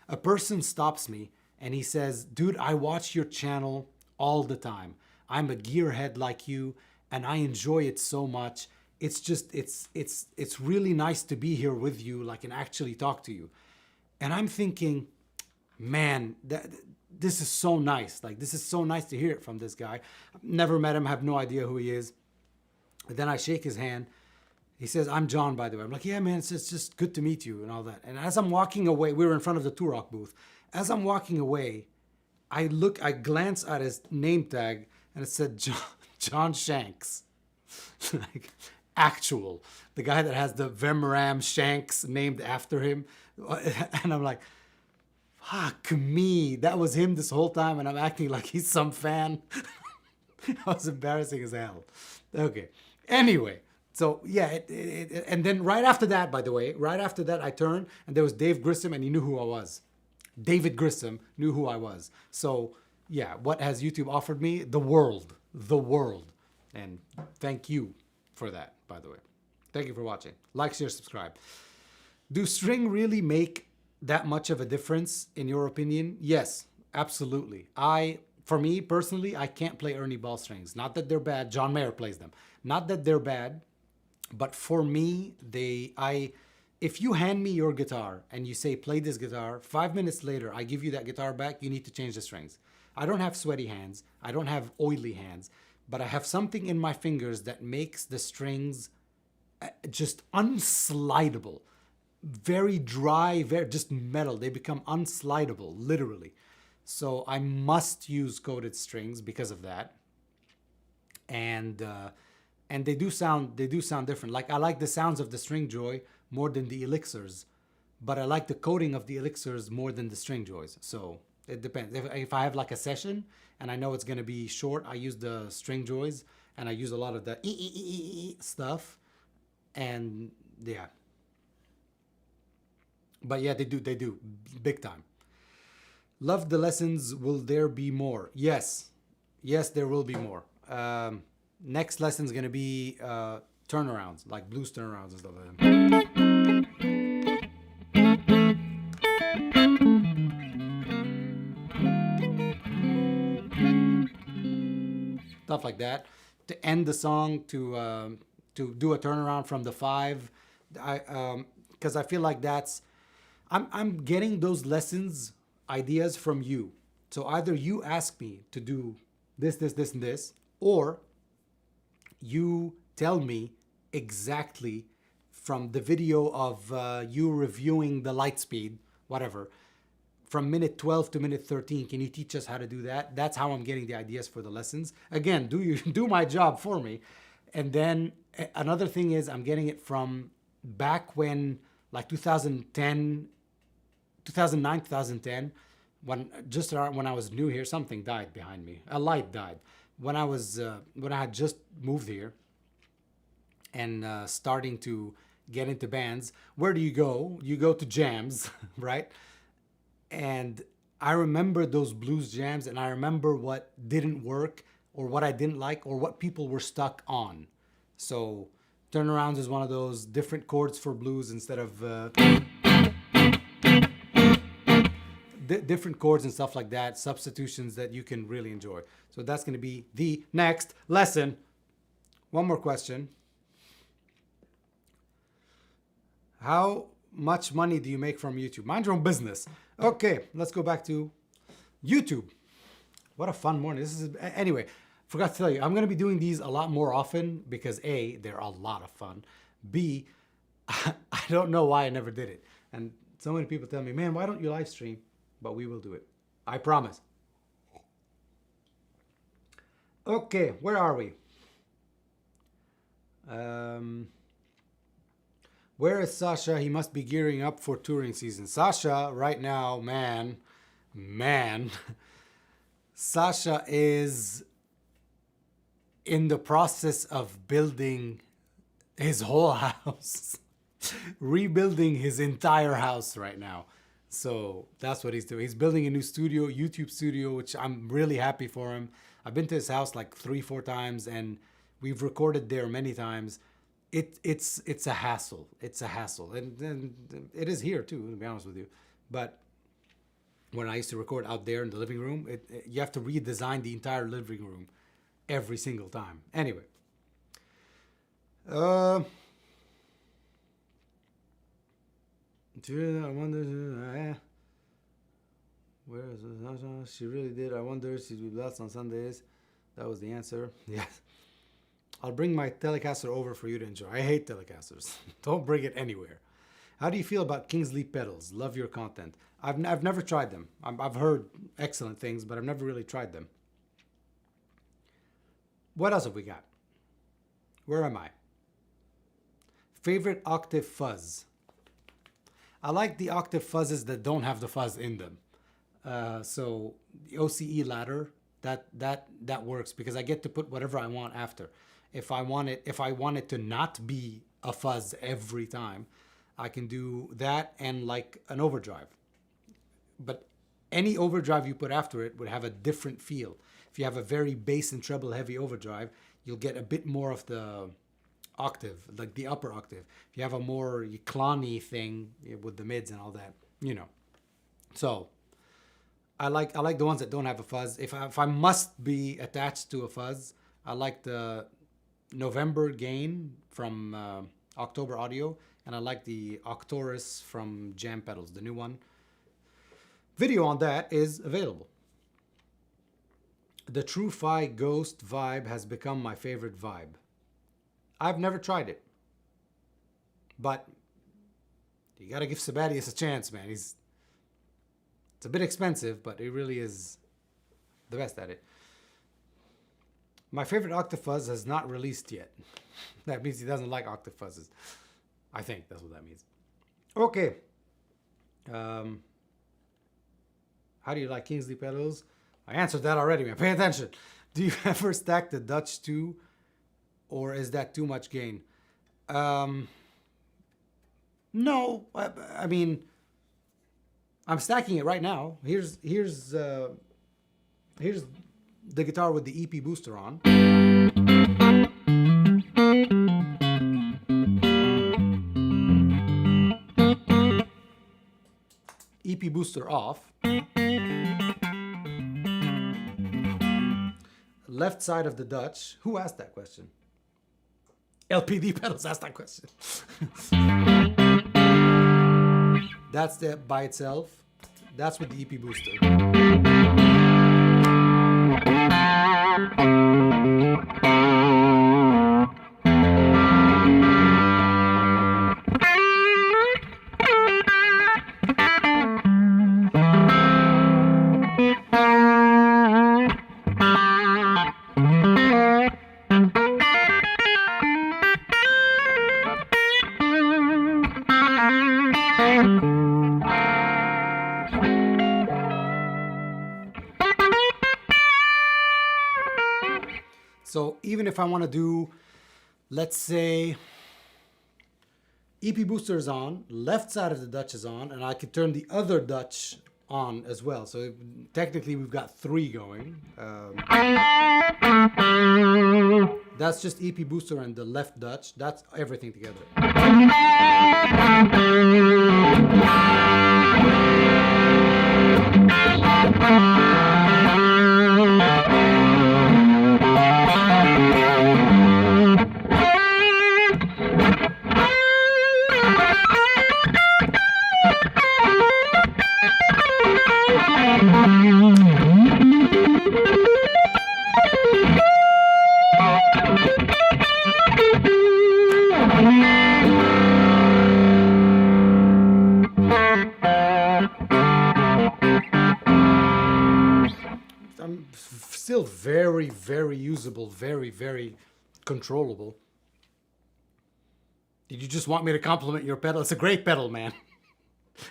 [SPEAKER 1] A person stops me and he says, dude, I watch your channel all the time. I'm a gearhead like you and I enjoy it so much. It's just, it's really nice to be here with you, like, and actually talk to you. And I'm thinking, man, this is so nice. Like, this is so nice to hear it from this guy. I've never met him, have no idea who he is. But then I shake his hand. He says, I'm John, by the way. I'm like, yeah, man, it's just good to meet you and all that. And as I'm walking away, we were in front of the Turok booth. As I'm walking away, I glance at his name tag and it said John Shanks. Like, actual. The guy that has the Vemram Shanks named after him. And I'm like, fuck me. That was him this whole time and I'm acting like he's some fan. I was embarrassing as hell. Okay. Anyway. So yeah, and then right after that, by the way, right after that, I turned and there was Dave Grissom and he knew who I was. David Grissom knew who I was. So yeah, what has YouTube offered me? The world. And thank you for that, by the way. Thank you for watching. Like, share, subscribe. Do string really make that much of a difference in your opinion? Yes, absolutely. For me personally, I can't play Ernie Ball strings. Not that they're bad. John Mayer plays them. Not that they're bad. But for me, if you hand me your guitar and you say, play this guitar, 5 minutes later, I give you that guitar back, you need to change the strings. I don't have sweaty hands. I don't have oily hands, but I have something in my fingers that makes the strings just unslidable, very dry, just metal. They become unslidable, literally. So I must use coated strings because of that. And they do sound different. Like, I like the sounds of the String Joy more than the Elixirs, but I like the coating of the Elixirs more than the String Joys. So it depends. If I have like a session and I know it's gonna be short, I use the String Joys and I use a lot of the stuff. And yeah. But yeah, they do big time. Love the lessons. Will there be more? Yes, there will be more. Next lesson is going to be turnarounds, like blues turnarounds and stuff like that. Stuff like that. To end the song, to do a turnaround from the 5, because I feel like I'm getting those lessons ideas from you. So either you ask me to do this, and this, or you tell me exactly from the video of you reviewing the light speed, whatever, from minute 12 to minute 13, can you teach us how to do that? That's how I'm getting the ideas for the lessons. Again, do my job for me. And then another thing is I'm getting it from back when, like 2009, 2010, when I was new here, something died behind me. A light died. When I had just moved here and starting to get into bands, where do you go? You go to jams, right? And I remember those blues jams, and I remember what didn't work or what I didn't like or what people were stuck on. So Turnarounds is one of those different chords for blues instead of different chords and stuff like that, substitutions that you can really enjoy. So that's going to be the next lesson. One more question. How much money do you make from YouTube? Mind your own business. Okay, let's go back to YouTube. What a fun morning. Anyway, forgot to tell you, I'm going to be doing these a lot more often because A, they're a lot of fun. B, I don't know why I never did it. And so many people tell me, man, why don't you live stream? But we will do it. I promise. Okay, where are we? Where is Sasha? He must be gearing up for touring season. Sasha, right now, man, Sasha is in the process of building his whole house, rebuilding his entire house right now. So that's what he's doing. He's building a new studio, YouTube studio, which I'm really happy for him. I've been to his house like 3-4 times and we've recorded there many times. It's a hassle. It's a hassle. And it is here too, to be honest with you. But when I used to record out there in the living room, you have to redesign the entire living room every single time. Anyway. I wonder, where is it? She really did. I wonder if she'd be blessed on Sundays. That was the answer. Yes. I'll bring my Telecaster over for you to enjoy. I hate Telecasters. Don't bring it anywhere. How do you feel about Kingsley pedals? Love your content. I've never tried them. I've heard excellent things, but I've never really tried them. What else have we got? Where am I? Favorite octave fuzz. I like the octave fuzzes that don't have the fuzz in them. So the OCE ladder, that works because I get to put whatever I want after. If I want it to not be a fuzz every time, I can do that and like an overdrive. But any overdrive you put after it would have a different feel. If you have a very bass and treble heavy overdrive, you'll get a bit more of the octave, like the upper octave. If you have a more clowny thing with the mids and all that, you know. So I like the ones that don't have a fuzz. If I must be attached to a fuzz, I like the November gain from October Audio, and I like the Octorus from Jam Pedals, the new one. Video on that is available. The True Fi Ghost vibe has become my favorite vibe. I've never tried it, but you gotta give Sabatius a chance, man. It's a bit expensive, but he really is the best at it. My favorite octave fuzz has not released yet. That means he doesn't like octave fuzzes. I think that's what that means. Okay. How do you like Kingsley pedals? I answered that already, man. Pay attention. Do you ever stack the Dutch too? Or is that too much gain? No, I mean, I'm stacking it right now. Here's the guitar with the EP booster on. EP booster off. Left side of the Dutch. Who asked that question? LPD pedals asked that question. That's the by itself. That's with the EP booster. So even if I want to do, let's say, EP booster is on, left side of the Dutch is on, and I could turn the other Dutch on as well. So technically we've got 3 going. That's just EP booster and the left Dutch. That's everything together. Still very, very usable, very, very controllable. Did you just want me to compliment your pedal? It's a great pedal, man.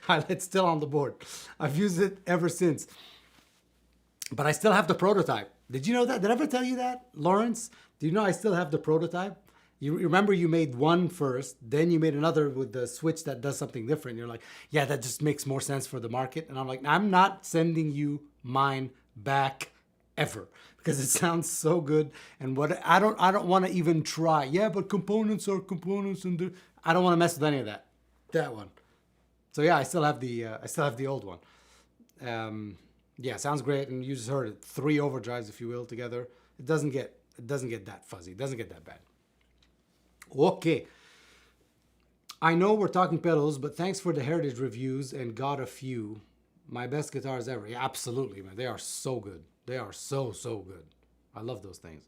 [SPEAKER 1] It's still on the board. I've used it ever since. But I still have the prototype. Did you know that? Did I ever tell you that, Lawrence? Do you know I still have the prototype? You remember you made one first, then you made another with the switch that does something different. You're like, yeah, that just makes more sense for the market. And I'm like, I'm not sending you mine back ever, because it sounds so good. And what I don't want to even try. Yeah, but components are components, and I don't want to mess with any of that. That one. So yeah, I still have the old one. Yeah, sounds great, and you just heard it. 3 overdrives, if you will, together. It doesn't get that fuzzy. It doesn't get that bad. Okay. I know we're talking pedals, but thanks for the heritage reviews and got a few. My best guitars ever. Yeah, absolutely, man. They are so good. They are so good. I love those things.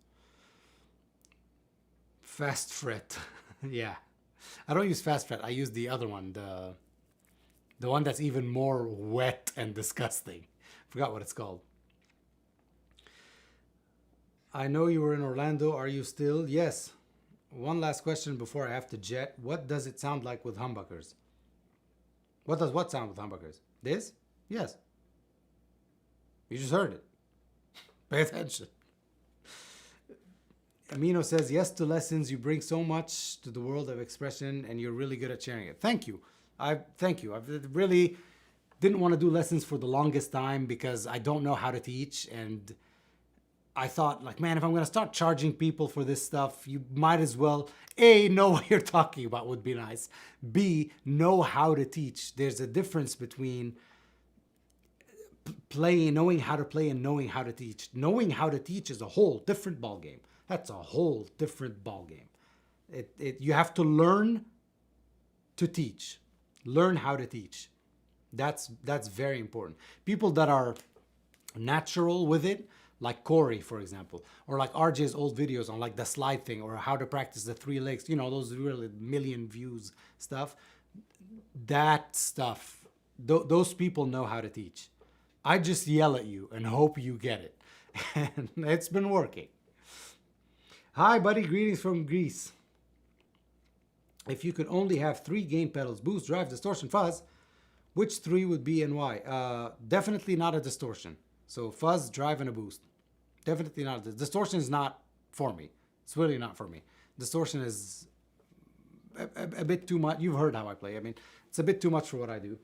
[SPEAKER 1] Fast fret. Yeah. I don't use fast fret. I use the other one, the one that's even more wet and disgusting. Forgot what it's called. I know you were in Orlando. Are you still? Yes. One last question before I have to jet. What does it sound like with humbuckers? What does what sound with humbuckers? This? Yes. You just heard it. Pay attention. Amino says, yes to lessons. You bring so much to the world of expression and you're really good at sharing it. Thank you. Thank you. I really didn't want to do lessons for the longest time because I don't know how to teach. And I thought, like, man, if I'm going to start charging people for this stuff, you might as well, A, know what you're talking about would be nice. B, know how to teach. There's a difference between playing, knowing how to play and knowing how to teach. Knowing how to teach is a whole different ballgame. That's a whole different ballgame. You have to learn to teach. Learn how to teach. That's very important. People that are natural with it, like Corey, for example, or like RJ's old videos on like the slide thing or how to practice the 3 licks, you know, those really million views stuff. That stuff, those people know how to teach. I just yell at you and hope you get it. And it's been working. Hi, buddy. Greetings from Greece. If you could only have 3 gain pedals, boost, drive, distortion, fuzz, which 3 would be and why? Definitely not a distortion. So fuzz, drive, and a boost. Definitely not. Distortion is not for me. It's really not for me. Distortion is a bit too much. You've heard how I play. I mean, it's a bit too much for what I do.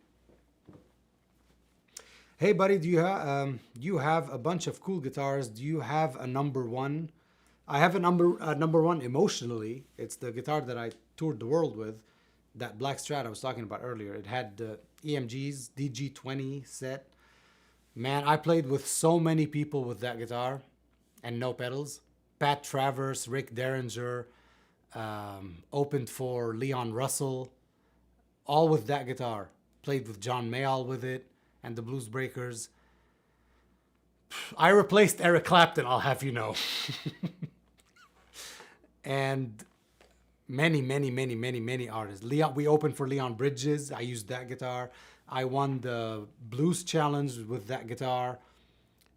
[SPEAKER 1] Hey, buddy, do you have a bunch of cool guitars? Do you have a number one? I have a number one emotionally. It's the guitar that I toured the world with, that Black Strat I was talking about earlier. It had the EMG's DG20 set. Man, I played with so many people with that guitar and no pedals. Pat Travers, Rick Derringer, opened for Leon Russell, all with that guitar. Played with John Mayall with it and the Blues Breakers. I replaced Eric Clapton, I'll have you know. And many artists. We opened for Leon Bridges. I used that guitar. I won the Blues Challenge with that guitar.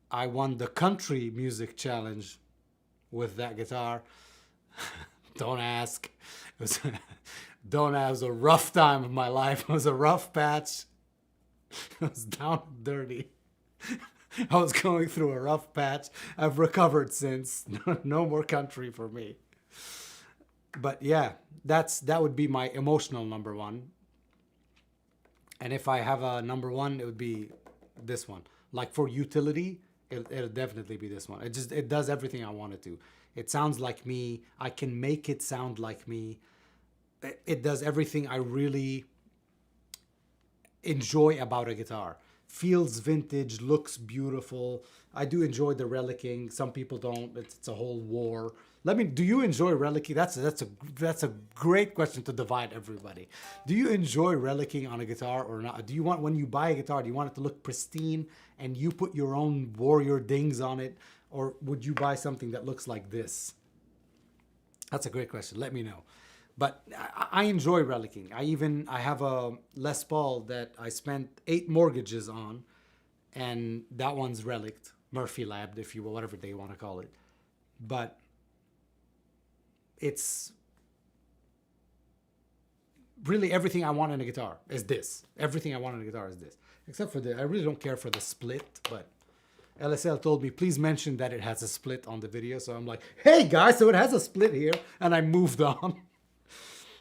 [SPEAKER 1] I won the Country Music Challenge with that guitar. Don't ask. It was a rough time of my life. It was a rough patch. I was down and dirty. I was going through a rough patch. I've recovered since. No more country for me. But yeah, that would be my emotional number one. And if I have a number one, it would be this one. Like for utility, it'll definitely be this one. It does everything I want it to. It sounds like me. I can make it sound like me. It does everything I really enjoy about a guitar. Feels vintage, looks beautiful. I do enjoy the relicking. Some people don't. It's a whole war. Do you enjoy relicking? That's a great question to divide everybody. Do you enjoy relicking on a guitar or not? Do you want, when you buy a guitar, do you want it to look pristine and you put your own warrior dings on it? Or would you buy something that looks like this? That's a great question. Let me know. But I enjoy relicking. I have a Les Paul that I spent 8 mortgages on, and that one's relicked, Murphy Labbed, if you will, whatever they want to call it. But it's really everything I want in a guitar is this. Everything I want in a guitar is this. Except for I really don't care for the split, but LSL told me, please mention that it has a split on the video. So I'm like, hey guys, so it has a split here. And I moved on.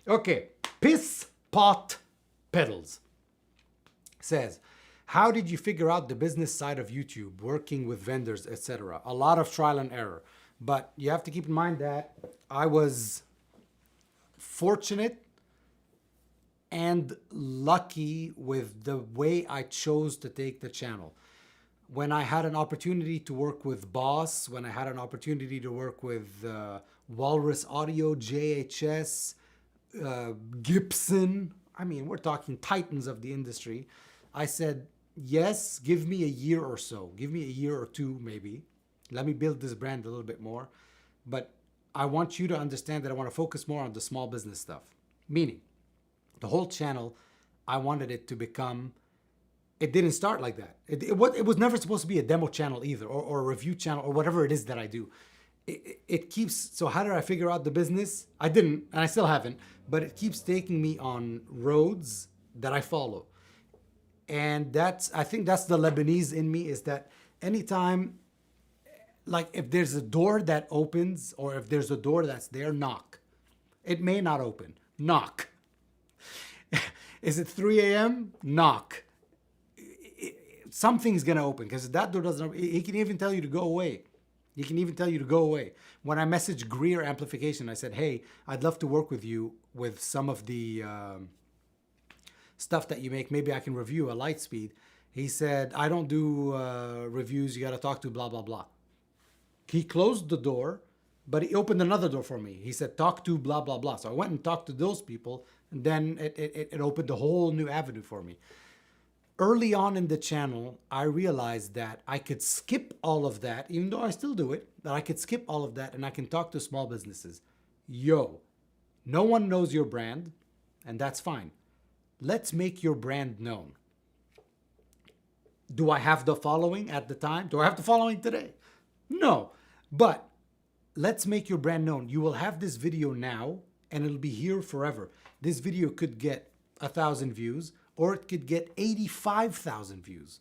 [SPEAKER 1] Okay, Piss Pot Pedals says, how did you figure out the business side of YouTube, working with vendors, etc.? A lot of trial and error. But you have to keep in mind that I was fortunate and lucky with the way I chose to take the channel. When I had an opportunity to work with Boss, when I had an opportunity to work with Walrus Audio, JHS, Gibson, I mean, we're talking titans of the industry. I said, yes, give me a year or so. Give me a year or two, maybe. Let me build this brand a little bit more. But I want you to understand that I want to focus more on the small business stuff. Meaning, the whole channel, I wanted it to become, it didn't start like that. It was never supposed to be a demo channel either, or a review channel, or whatever it is that I do. It keeps, so how did I figure out the business? I didn't, and I still haven't, but it keeps taking me on roads that I follow. And I think that's the Lebanese in me, is that anytime, like if there's a door that opens, or if there's a door that's there, knock. It may not open, knock. Is it 3 a.m.? Knock. Something's gonna open, because if that door doesn't open, he can even tell you to go away. He can even tell you to go away. When I messaged Greer Amplification, I said, hey, I'd love to work with you with some of the stuff that you make. Maybe I can review a Lightspeed. He said, I don't do reviews. You got to talk to blah, blah, blah. He closed the door, but he opened another door for me. He said, talk to blah, blah, blah. So I went and talked to those people, and then it opened a whole new avenue for me. Early on in the channel, I realized that I could skip all of that, even though I still do it, that I could skip all of that and I can talk to small businesses. Yo, no one knows your brand, and that's fine. Let's make your brand known. Do I have the following at the time? Do I have the following today? No, but let's make your brand known. You will have this video now, and it'll be here forever. This video could get 1,000 views, or it could get 85,000 views.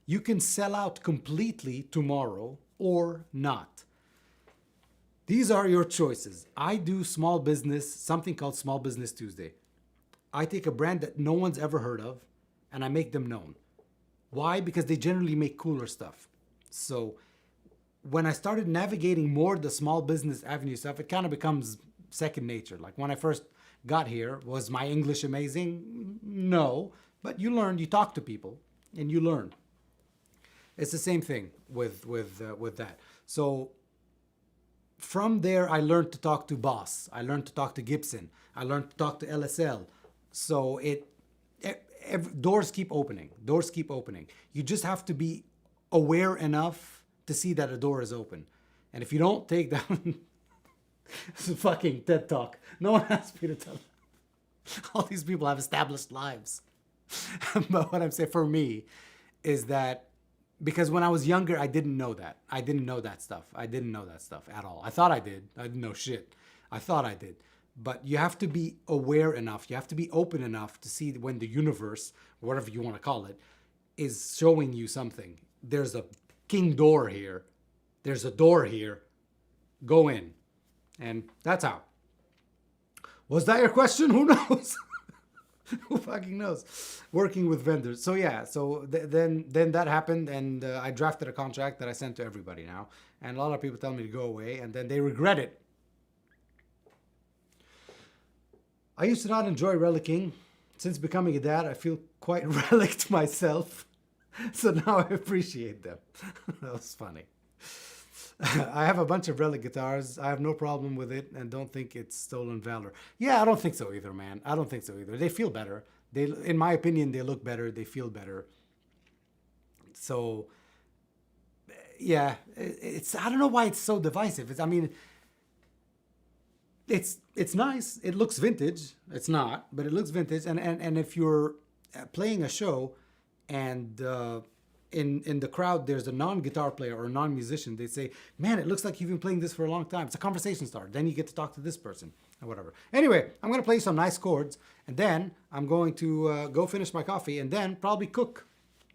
[SPEAKER 1] You can sell out completely tomorrow or not. These are your choices. I do small business, something called Small Business Tuesday. I take a brand that no one's ever heard of, and I make them known. Why? Because they generally make cooler stuff. So when I started navigating more the small business avenue stuff, it kind of becomes second nature. Like when I first got here, was my English amazing? No, but you learn, you talk to people, and you learn. It's the same thing with that. So from there, I learned to talk to Boss. I learned to talk to Gibson. I learned to talk to LSL. So doors keep opening. Doors keep opening. You just have to be aware enough to see that a door is open. And if you don't take that, it's a fucking TED Talk. No one asked me to tell them. All these people have established lives. But what I'm saying for me is that because when I was younger, I didn't know that. I didn't know that stuff. I didn't know that stuff at all. I thought I did. I didn't know shit. I thought I did. But you have to be aware enough. You have to be open enough to see when the universe, whatever you want to call it, is showing you something. There's a king door here. There's a door here. Go in. And that's how. Was that your question? Who knows? Who fucking knows? Working with vendors. So yeah, so then that happened, and I drafted a contract that I sent to everybody now. And a lot of people tell me to go away, and then they regret it. I used to not enjoy relicking. Since becoming a dad, I feel quite relicked myself. So now I appreciate them. That was funny. I have a bunch of relic guitars. I have no problem with it and don't think it's stolen valor. Yeah, I don't think so either, man. I don't think so either. They feel better. They, in my opinion, they look better. They feel better. So, yeah, it's, I don't know why it's so divisive. I mean, it's nice. It looks vintage. It's not, but it looks vintage. And if you're playing a show and in the crowd there's a non-guitar player or a non-musician, they say, man, it looks like you've been playing this for a long time. It's a conversation starter. Then you get to talk to this person or whatever. Anyway, I'm going to play some nice chords, and then I'm going to go finish my coffee and then probably cook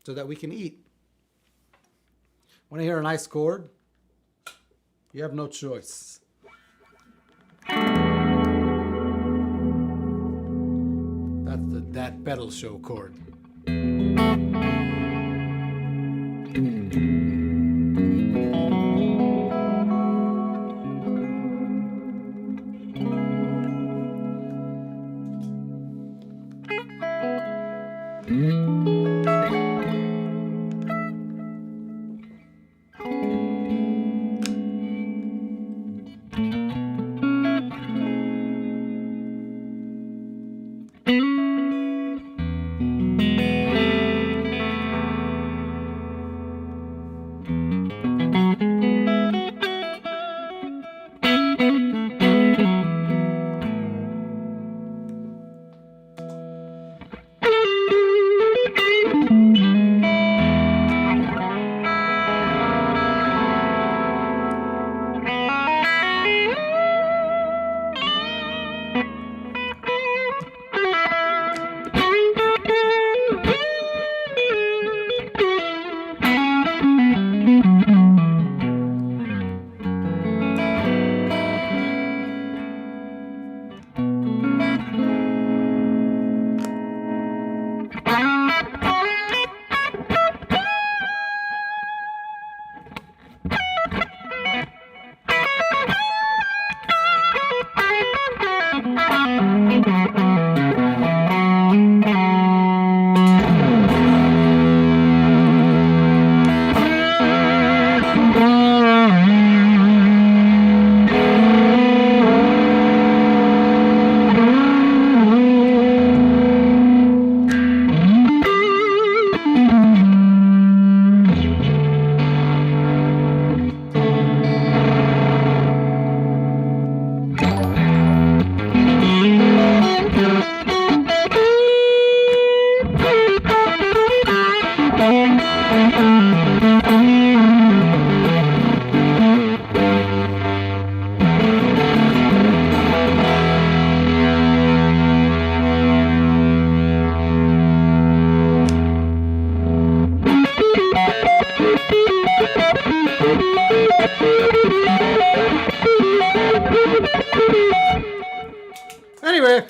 [SPEAKER 1] so that we can eat. Want to hear a nice chord? You have no choice. That's the That Pedal Show chord. Anyway,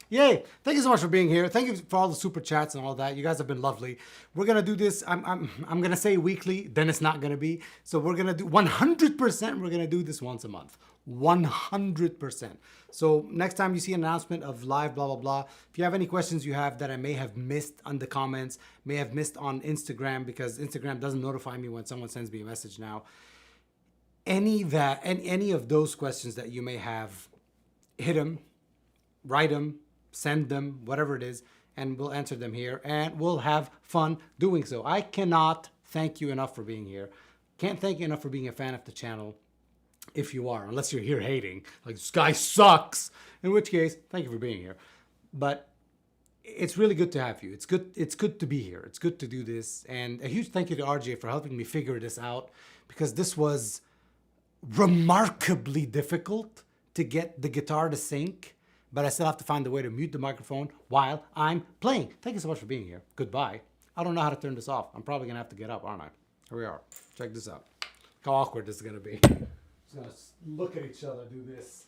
[SPEAKER 1] yay. Thank you so much for being here. Thank you for all the super chats and all that. You guys have been lovely. We're going to do this. I'm going to say weekly, then it's not going to be. So we're going to do 100%. We're going to do this once a month. 100%. So next time you see an announcement of live, blah, blah, blah. If you have any questions you have that I may have missed on the comments, may have missed on Instagram, because Instagram doesn't notify me when someone sends me a message now. Any of those questions that you may have, hit them, write them, send them, whatever it is, and we'll answer them here, and we'll have fun doing so. I cannot thank you enough for being here. Can't thank you enough for being a fan of the channel, if you are, unless you're here hating, like, this guy sucks, in which case, thank you for being here. But it's really good to have you. It's good to be here. It's good to do this. And a huge thank you to RJ for helping me figure this out, because this was remarkably difficult to get the guitar to sync, but I still have to find a way to mute the microphone while I'm playing. Thank you so much for being here. Goodbye. I don't know how to turn this off. I'm probably gonna have to get up, aren't I? Here we are. Check this out. Look how awkward this is gonna be. Just gonna look at each other, do this.